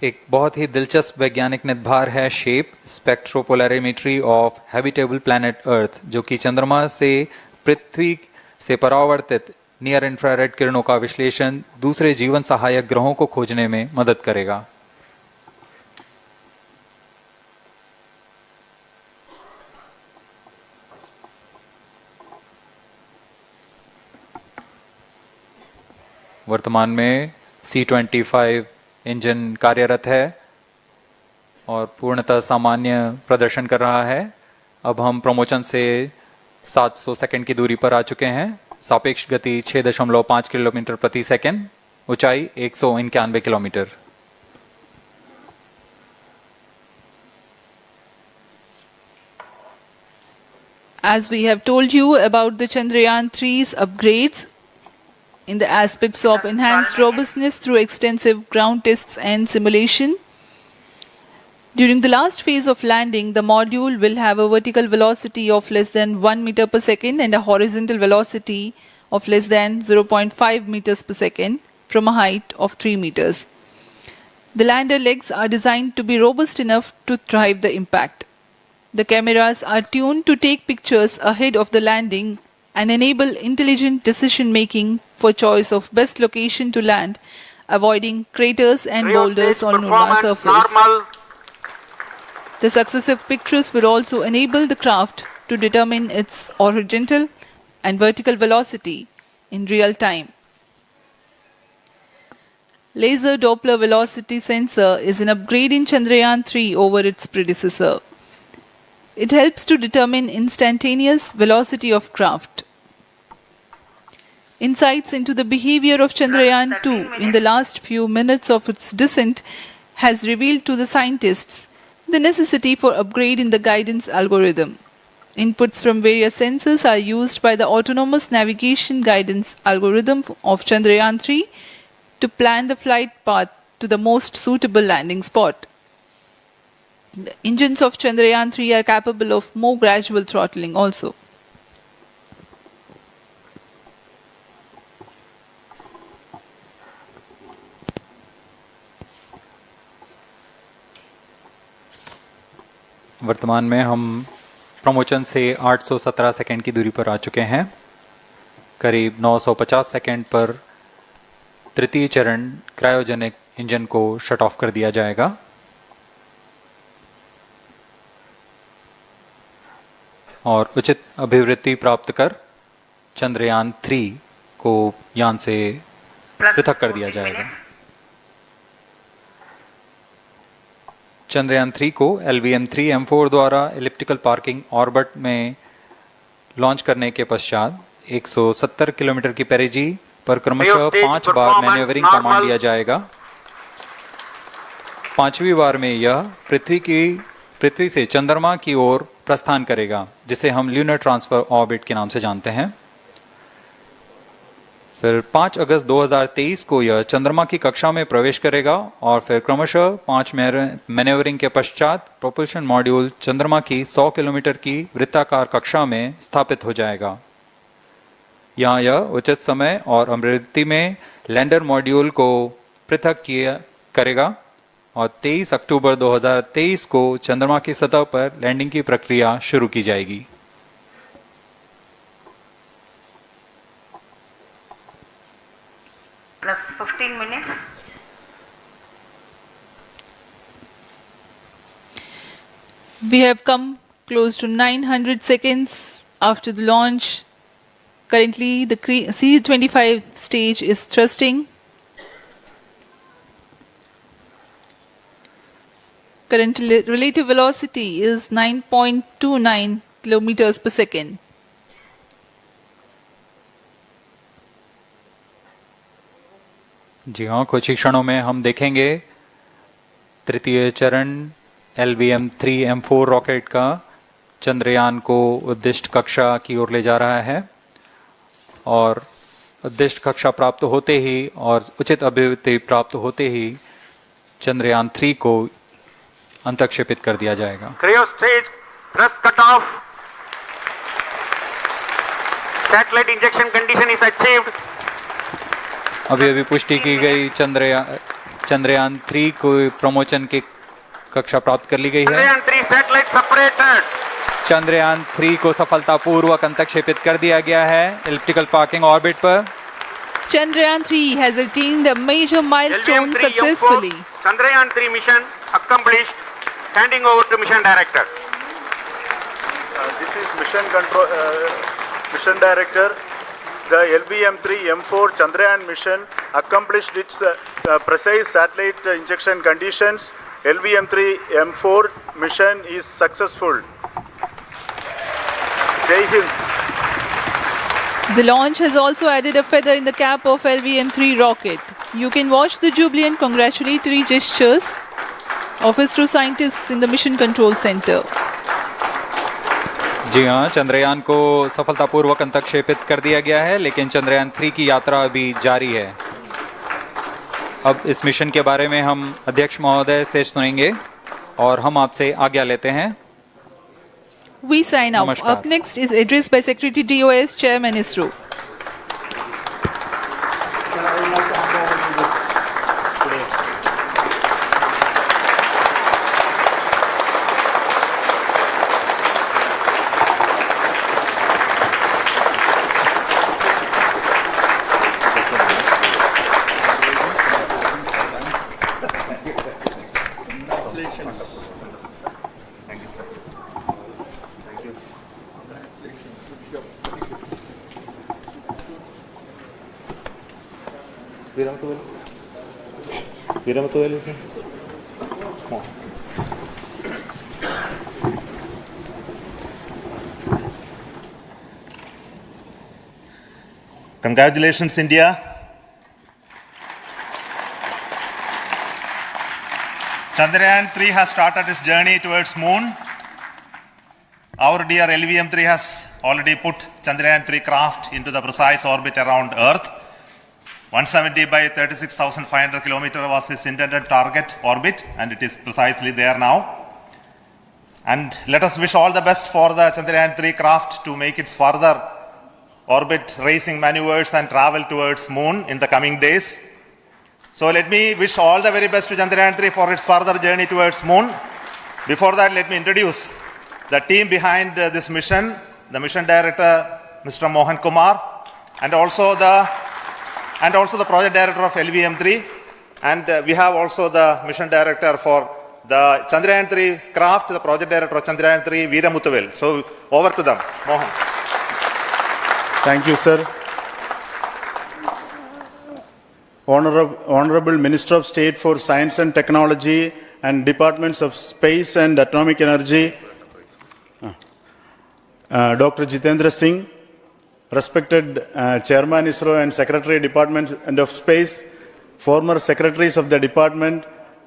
एक बहुत ही दिलचस्प वैज्ञानिक निर्धार है shape स्पेक्ट्रोपोलैरिमेट्री of habitable planet earth, जो कि चंद्रमा से पृथ्वी से परावर्तित नियर इंफ्रारेड किरणों का विश्लेषण दूसरे जीवन सहायक ग्रहों को खोजने में मदद करेगा। वर्तमान में C-25 इंजन कार्यरत है और पूर्णतः सामान्य प्रदर्शन कर रहा है। अब हम प्रमोशन से 700 सेकंड की दूरी पर आ चुके हैं। सापेक्ष गति 6.5 किलोमीटर प्रति सेकंड, ऊंचाई 191 kilometre. As we have told you about the Chandrayaan 3's upgrades in the aspects of enhanced robustness through extensive ground tests and simulation, during the last phase of landing, the module will have a vertical velocity of less than 1 meter per second and a horizontal velocity of less than 0.5 meters per second from a height of 3 meters. The lander legs are designed to be robust enough to thrive the impact. The cameras are tuned to take pictures ahead of the landing and enable intelligent decision making for choice of best location to land, avoiding craters and boulders on lunar surface. The successive pictures will also enable the craft to determine its horizontal and vertical velocity in real time. Laser Doppler velocity sensor is an upgrade in Chandrayaan 3 over its predecessor. It helps to determine instantaneous velocity of craft. Insights into the behavior of Chandrayaan 2 in the last few minutes of its descent has revealed to the scientists the necessity for upgrade in the guidance algorithm. Inputs from various sensors are used by the autonomous navigation guidance algorithm of Chandrayaan-3 to plan the flight path to the most suitable landing spot. The engines of Chandrayaan-3 are capable of more gradual throttling also. वर्तमान में हम promotion से 817 second की दूरी पर आ चुके हैं। करीब 950 सेकंड पर तृतीय चरण क्रायोजेनिक इंजन को शट ऑफ कर दिया जाएगा। और उचित अभिवृद्धि प्राप्त कर चंद्रयान 3 को यान से पृथक कर दिया जाएगा। चंद्रयान 3 को LVM-3 M4 द्वारा एलिप्टिकल पार्किंग ऑर्बिट में लॉन्च करने के पश्चात 170 किलोमीटर की पेरिजी पर क्रमशः 5 बार मैन्यूवरिंग कमांड दिया जाएगा। 5वीं बार में यह पृथ्वी से चंद्रमा की ओर प्रस्थान करेगा, जिसे हम ल्यूनर ट्रांसफर ऑर्बिट के नाम से जानते हैं। फिर 5 अगस्त 2023 को यह चंद्रमा की कक्षा में प्रवेश करेगा और फिर क्रमशः 5 मैन्यूवरिंग के पश्चात प्रोपल्शन मॉड्यूल चंद्रमा की 100 किलोमीटर की वृत्ताकार कक्षा में स्थापित हो जाएगा। यहाँ यह उचित समय और अभिवृद्धि में लैंडर मॉड्यूल को पृथक करेगा और 23 अक्टूबर 2023 को चंद्रमा की सतह पर लैंडिंग की प्रक्रिया शुरू की जाएगी। Plus 15 minutes. We have come close to 900 seconds after the launch. Currently, the C-25 stage is thrusting. Current relative velocity is 9.29 kilometers per second. जी हाँ, कुछ ही क्षणों में हम देखेंगे तृतीय चरण LVM-3 M4 रॉकेट का चंद्रयान को उद्दिष्ट कक्षा की ओर ले जा रहा है और उद्दिष्ट कक्षा प्राप्त होते ही और उचित अभिवृद्धि प्राप्त होते ही चंद्रयान 3 को अंतक्षेपित कर दिया जाएगा। Cryo stage thrust cut off. Satellite injection condition is achieved. अभी पुष्टि की गई चंद्रयान 3 को प्रमोशन की कक्षा प्राप्त कर ली गई है। Chandrayaan 3 satellite separated. चंद्रयान 3 को सफलतापूर्वक अंतक्षेपित कर दिया गया है एलिप्टिकल पार्किंग ऑर्बिट पर। Chandrayaan 3 has attained a major milestone successfully. Chandrayaan 3 mission accomplished. Handing over to mission director. This is mission director. The LVM-3 M4 Chandrayaan mission accomplished its precise satellite injection conditions. LVM-3 M4 mission is successful. Jai Hind. The launch has also added a feather in the cap of LVM-3 rocket. You can watch the jubilant congratulatory gestures of ISRO scientists in the Mission Control Center. जी हाँ, चंद्रयान को सफलतापूर्वक अंतक्षेपित कर दिया गया है, लेकिन चंद्रयान 3 की यात्रा अभी जारी है। अब इस मिशन के बारे में हम अध्यक्ष महोदय से सुनेंगे और हम आपसे आज्ञा लेते हैं। We sign off. Up next is address by Secretary DOS, Chairman ISRO. Congratulations, India. Chandrayaan 3 has started its journey towards moon. Our dear LVM-3 has already put Chandrayaan-3 craft into the precise orbit around Earth. 170 by 36,500 kilometers was its intended target orbit, and it is precisely there now. And let us wish all the best for the Chandrayaan-3 craft to make its further orbit racing maneuvers and travel towards moon in the coming days. So let me wish all the very best to Chandrayaan-3 for its further journey towards moon. Before that, let me introduce the team behind this mission, the mission director, Mr. Mohan Kumar, and also the project director of LVM-3, and we have also the mission director for the Chandrayaan-3 craft, the project director of Chandrayaan-3, Veera Muthuvel. So over to them, Mohan. Thank you, sir. Honorable Minister of State for Science and Technology and Departments of Space and Atomic Energy, Dr. Jitendra Singh, respected Chairman ISRO and Secretary Department of Space, former secretaries of the department,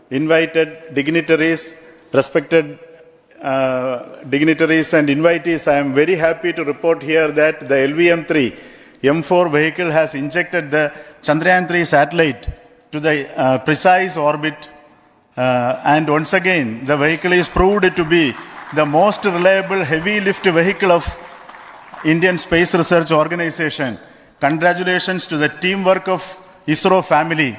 invited dignitaries, respected dignitaries and invitees, I am very happy to report here that the LVM-3 M4 vehicle has injected the Chandrayaan-3 satellite to the precise orbit, and once again the vehicle is proved to be the most reliable heavy lift vehicle of Indian Space Research Organization. Congratulations to the teamwork of ISRO family.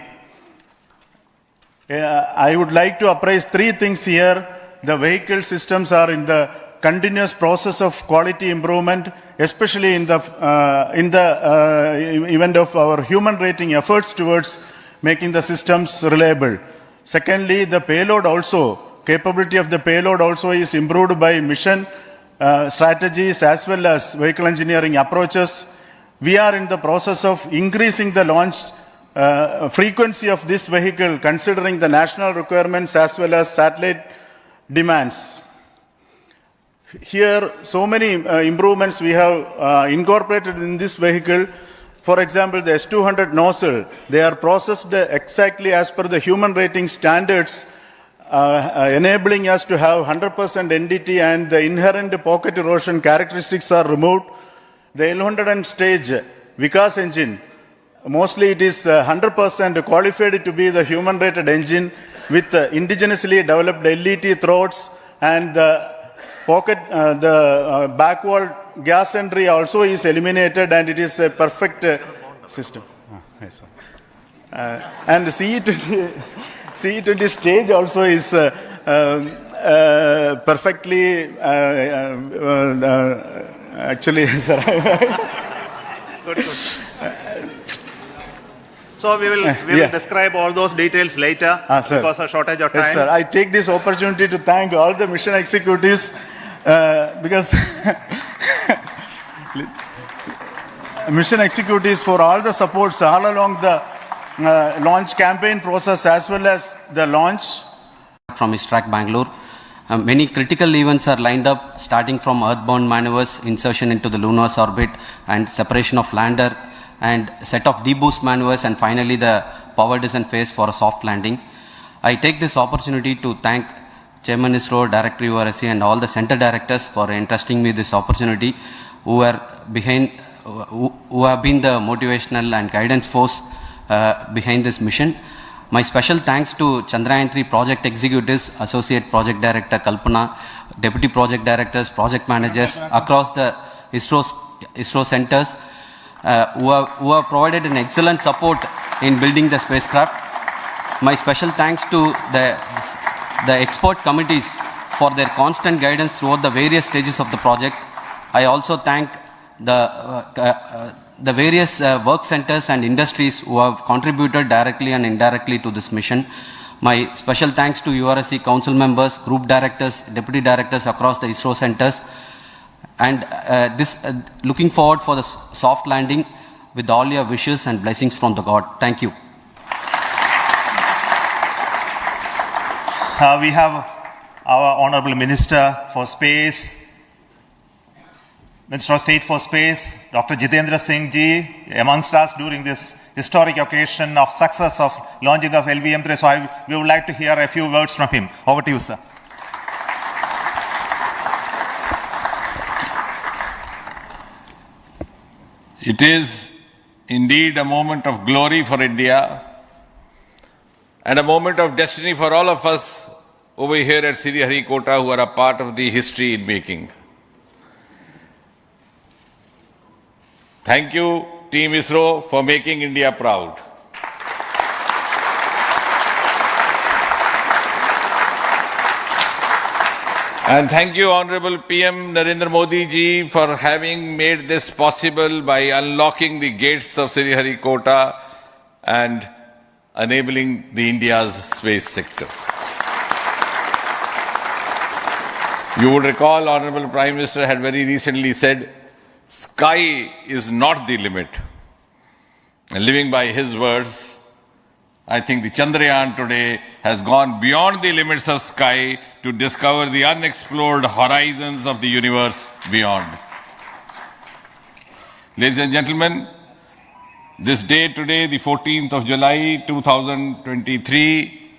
I would like to appraise three things here. The vehicle systems are in the continuous process of quality improvement, especially in the event of our human rating efforts towards making the systems reliable. Secondly, the payload also, capability of the payload also is improved by mission strategies as well as vehicle engineering approaches. We are in the process of increasing the launch frequency of this vehicle considering the national requirements as well as satellite demands. Here, so many improvements we have incorporated in this vehicle. For example, the S200 nozzle, they are processed exactly as per the human rating standards, enabling us to have 100% NDT, and the inherent pocket erosion characteristics are removed. The L100 stage Vikas engine, mostly it is 100% qualified to be the human rated engine with indigenously developed LET throats, and the pocket, the back wall gas entry also is eliminated, and it is a perfect system. Yes, and the CE20 stage also is perfectly, actually, sir. Good. So we will describe all those details later because of shortage of time. Yes, sir. I take this opportunity to thank all the mission executives because mission executives for all the supports all along the launch campaign process as well as the launch. From ISRO Bangalore, many critical events are lined up, starting from earthbound maneuvers, insertion into the lunar orbit, and separation of lander, and set of deboost maneuvers, and finally the power descent phase for a soft landing. I take this opportunity to thank Chairman ISRO, Director URSC, and all the center directors for entrusting me this opportunity, who have been the motivational and guidance force behind this mission. My special thanks to Chandrayaan-3 project executives, Associate Project Director Kalpana, Deputy Project Directors, Project Managers across the ISRO centers, who have provided an excellent support in building the spacecraft. My special thanks to the expert committees for their constant guidance throughout the various stages of the project. I also thank the various work centers and industries who have contributed directly and indirectly to this mission. My special thanks to URSC council members, group directors, deputy directors across the ISRO centers, and looking forward for the soft landing with all your wishes and blessings from the God. Thank you. We have our Honorable Minister for Space, Minister of State for Space, Dr. Jitendra Singh ji, amongst us during this historic occasion of success of launching of LVM-3. So we would like to hear a few words from him. Over to you, sir. It is indeed a moment of glory for India and a moment of destiny for all of us over here at Sriharikota who are a part of the history in making. Thank you, Team ISRO, for making India proud. And thank you, Honorable PM Narendra Modi ji, for having made this possible by unlocking the gates of Sriharikota and enabling the India's space sector. You would recall, Honorable Prime Minister had very recently said, sky is not the limit. And living by his words, I think the Chandrayaan today has gone beyond the limits of sky to discover the unexplored horizons of the universe beyond. Ladies and gentlemen, this day today, the 14th of July 2023,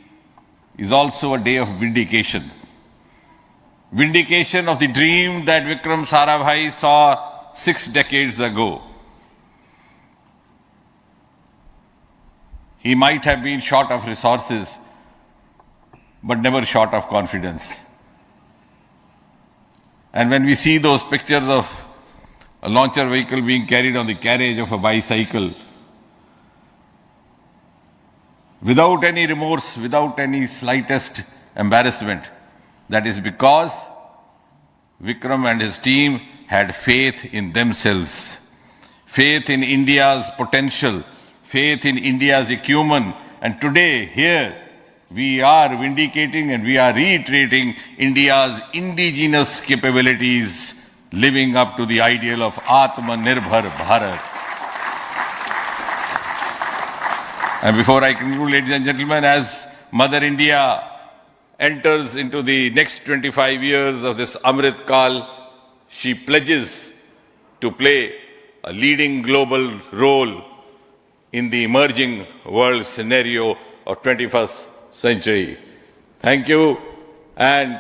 is also a day of vindication. Vindication of the dream that Vikram Sarabhai saw 6 decades ago. He might have been short of resources, but never short of confidence. And when we see those pictures of a launcher vehicle being carried on the carriage of a bicycle, without any remorse, without any slightest embarrassment, that is because Vikram and his team had faith in themselves, faith in India's potential, faith in India's acumen. And today, here, we are vindicating and we are reiterating India's indigenous capabilities, living up to the ideal of Atmanirbhar Bharat. And before I conclude, ladies and gentlemen, as Mother India enters into the next 25 years of this Amrit Kal, she pledges to play a leading global role in the emerging world scenario of 21st century. Thank you and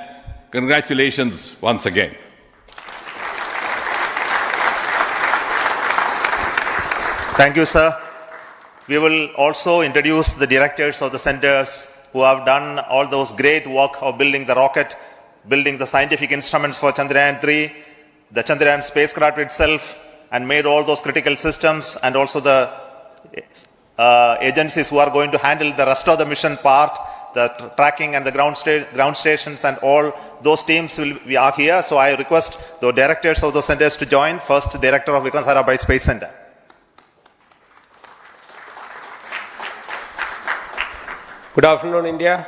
congratulations once again. Thank you, sir. We will also introduce the directors of the centers who have done all those great work of building the rocket, building the scientific instruments for Chandrayaan-3, the Chandrayaan spacecraft itself, and made all those critical systems, and also the agencies who are going to handle the rest of the mission part, the tracking and the ground stations, and all those teams we are here. So I request the directors of those centers to join. First, Director of Vikram Sarabhai Space Center. Good afternoon, India.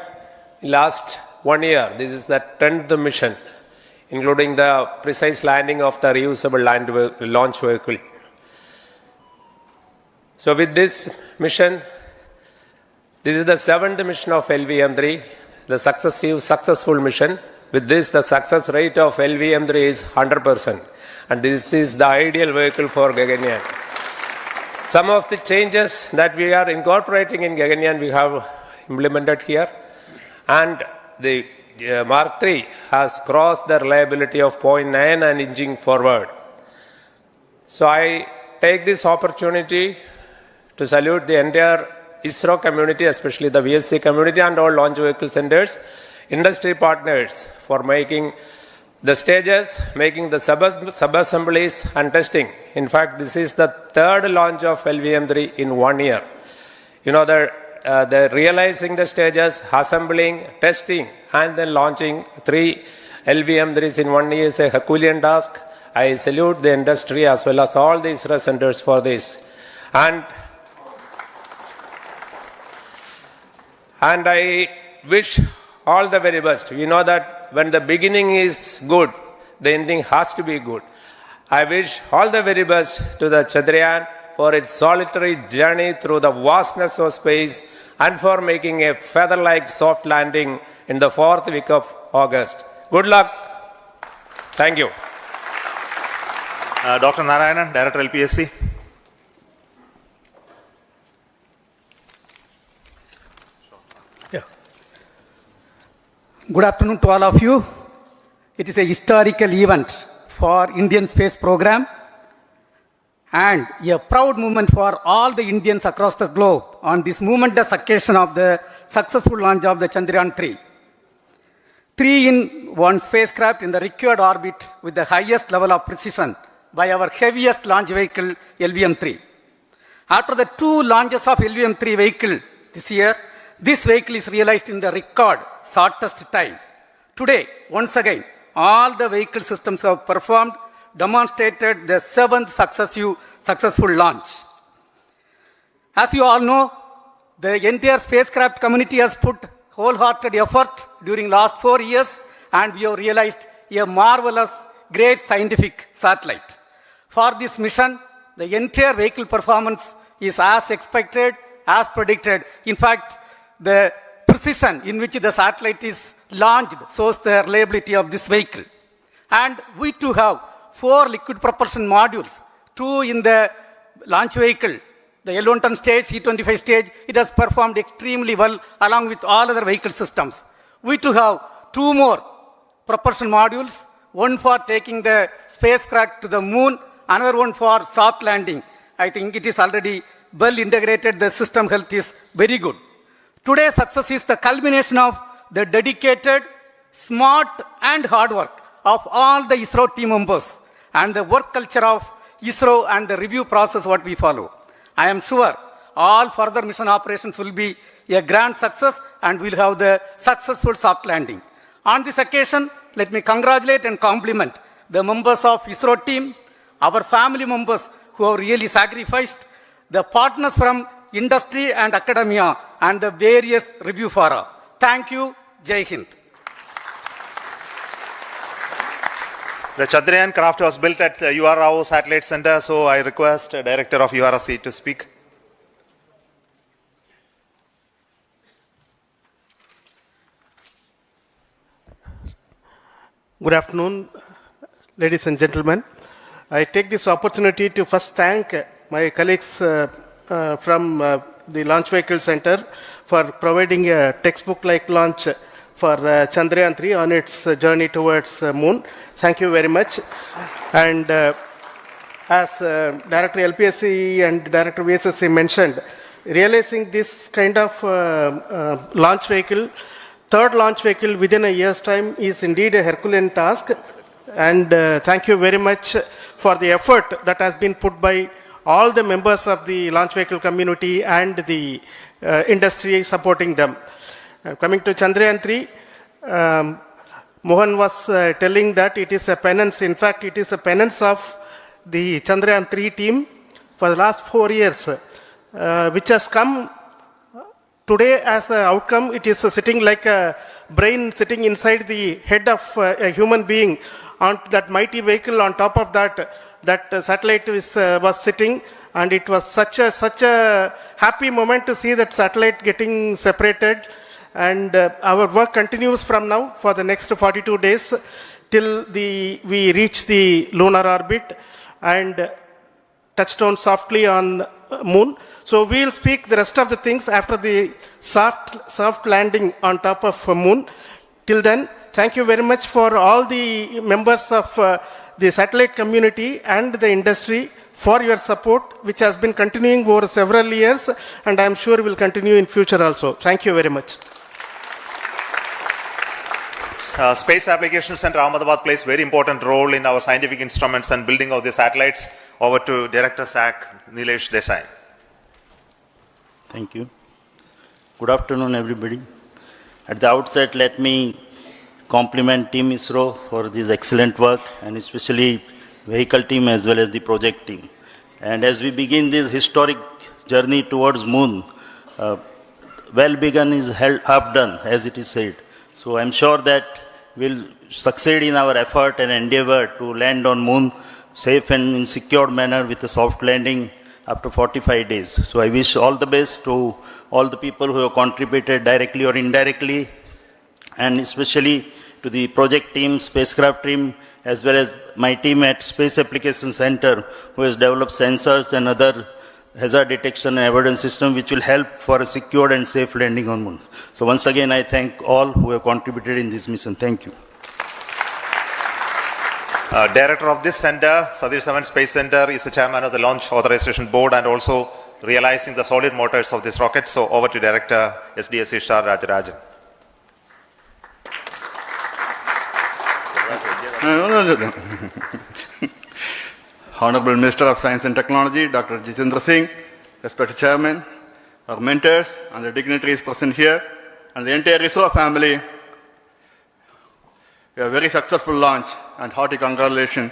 In last 1 year, this is the 10th mission, including the precise landing of the reusable launch vehicle. So with this mission, this is the 7th mission of LVM-3, the successful mission. With this, the success rate of LVM-3 is 100%. And this is the ideal vehicle for Gaganyaan. Some of the changes that we are incorporating in Gaganyaan, we have implemented here. And the Mark III has crossed the reliability of 0.9 and inching forward. So I take this opportunity to salute the entire ISRO community, especially the VSC community and all launch vehicle centers, industry partners for making the stages, making the sub-assemblies and testing. In fact, this is the 3rd launch of LVM-3 in 1 year. You know, the realizing the stages, assembling, testing, and then launching 3 LVM-3s in 1 year is a Herculean task. I salute the industry as well as all the ISRO centers for this. And I wish all the very best. We know that when the beginning is good, the ending has to be good. I wish all the very best to the Chandrayaan for its solitary journey through the vastness of space and for making a feather-like soft landing in the 4th week of August. Good luck. Thank you. Dr. Narayanan, Director LPSC. Good afternoon to all of you. It is a historical event for Indian space program. and a proud moment for all the Indians across the globe on this momentous occasion of the successful launch of the Chandrayaan 3. 3-in-1 spacecraft in the required orbit with the highest level of precision by our heaviest launch vehicle, LVM-3. After the 2 launches of LVM-3 vehicle this year, this vehicle is realized in the record shortest time. Today, once again, all the vehicle systems have performed, demonstrated the 7th successful launch. As you all know, the entire spacecraft community has put wholehearted effort during last 4 years, and we have realized a marvelous, great scientific satellite. For this mission, the entire vehicle performance is as expected, as predicted. In fact, the precision in which the satellite is launched shows the reliability of this vehicle. And we too have 4 liquid propulsion modules, 2 in the launch vehicle. The L110 stage, C25 stage, it has performed extremely well along with all other vehicle systems. We too have 2 more propulsion modules, one for taking the spacecraft to the moon, another one for soft landing. I think it is already well integrated, the system health is very good. Today's success is the culmination of the dedicated, smart and hard work of all the ISRO team members and the work culture of ISRO and the review process what we follow. I am sure all further mission operations will be a grand success and we'll have the successful soft landing. On this occasion, let me congratulate and compliment the members of ISRO team, our family members who have really sacrificed, the partners from industry and academia, and the various review fora. Thank you. Jai Hind. The Chandrayaan craft was built at the URO Satellite Center, so I request the Director of URC to speak. Good afternoon, ladies and gentlemen. I take this opportunity to first thank my colleagues from the Launch Vehicle Center for providing a textbook-like launch for Chandrayaan 3 on its journey towards moon. Thank you very much. And as Director LPSC and Director VSSC mentioned, realizing this kind of launch vehicle, third launch vehicle within a year's time is indeed a Herculean task. And thank you very much for the effort that has been put by all the members of the launch vehicle community and the industry supporting them. Coming to Chandrayaan 3, Mohan was telling that it is a penance. In fact, it is a penance of the Chandrayaan 3 team for the last 4 years, which has come today as an outcome. It is sitting like a brain sitting inside the head of a human being on that mighty vehicle. On top of that satellite was sitting, and it was such a happy moment to see that satellite getting separated. And our work continues from now for the next 42 days till we reach the lunar orbit and touchdown softly on moon. So we will speak the rest of the things after the soft landing on top of moon. Till then, thank you very much for all the members of the satellite community and the industry for your support, which has been continuing over several years, and I am sure will continue in future also. Thank you very much. Space Applications Center Ahmedabad plays very important role in our scientific instruments and building of the satellites. Over to Director SAC, Nilesh Desai. Thank you. Good afternoon, everybody. At the outset, let me compliment Team ISRO for this excellent work, and especially vehicle team as well as the project team. And as we begin this historic journey towards moon, well begun is half done, as it is said. So I'm sure that we'll succeed in our effort and endeavor to land on moon safe and in secured manner with a soft landing after 45 days. So I wish all the best to all the people who have contributed directly or indirectly, and especially to the project team, spacecraft team, as well as my team at Space Application Center, who has developed sensors and other hazard detection and avoidance system which will help for a secured and safe landing on moon. So once again, I thank all who have contributed in this mission. Thank you. Director of this center, Satish Dhawan Space Center, is the chairman of the Launch Authorization Board and also realizing the solid motors of this rocket. So over to Director SDSC Shah Rajarajan. Honorable Minister of Science and Technology, Dr. Jitendra Singh, respected Chairman, our mentors and the dignitaries present here, and the entire ISRO family, a very successful launch and hearty congratulations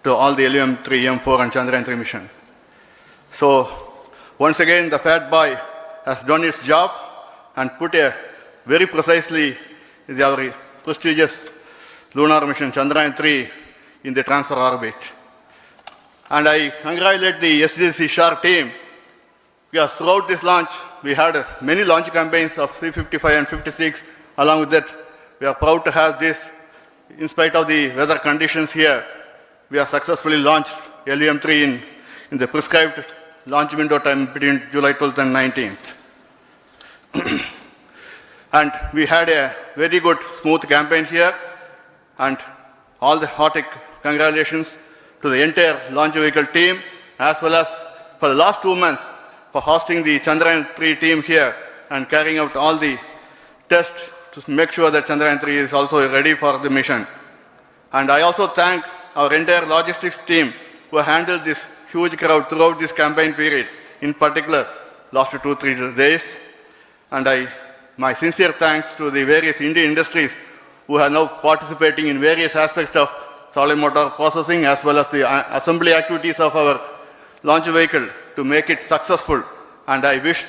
to all the LVM-3, M4 and Chandrayaan-3 mission. So, once again, the Fat Boy has done its job and put a very precisely our prestigious lunar mission Chandrayaan-3 in the transfer orbit. And I congratulate the SDSC SHAR team, because throughout this launch, we had many launch campaigns of 355 and 56. Along with that, we are proud to have this. In spite of the weather conditions here, we have successfully launched LVM-3 in the prescribed launch window time between July 12th and 19th. And we had a very good, smooth campaign here, and all the hearty congratulations to the entire launch vehicle team, as well as for the last 2 months for hosting the Chandrayaan-3 team here and carrying out all the tests to make sure that Chandrayaan-3 is also ready for the mission. And I also thank our entire logistics team who handled this huge crowd throughout this campaign period, in particular last 2-3 days. And my sincere thanks to the various Indian industries who are now participating in various aspects of solid motor processing as well as the assembly activities of our launch vehicle to make it successful. And I wish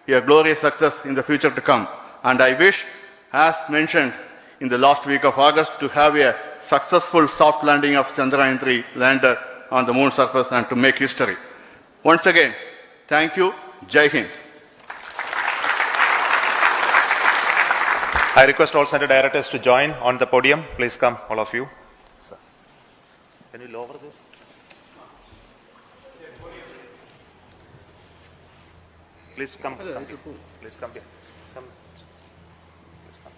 a glorious success in the future to come. And I wish, as mentioned in the last week of August, to have a successful soft landing of Chandrayaan-3 lander on the moon surface and to make history. Once again, thank you. Jai Hind. I request all center directors to join on the podium. Please come, all of you. Can you lower this? Please come. Please come here. Come. Please come.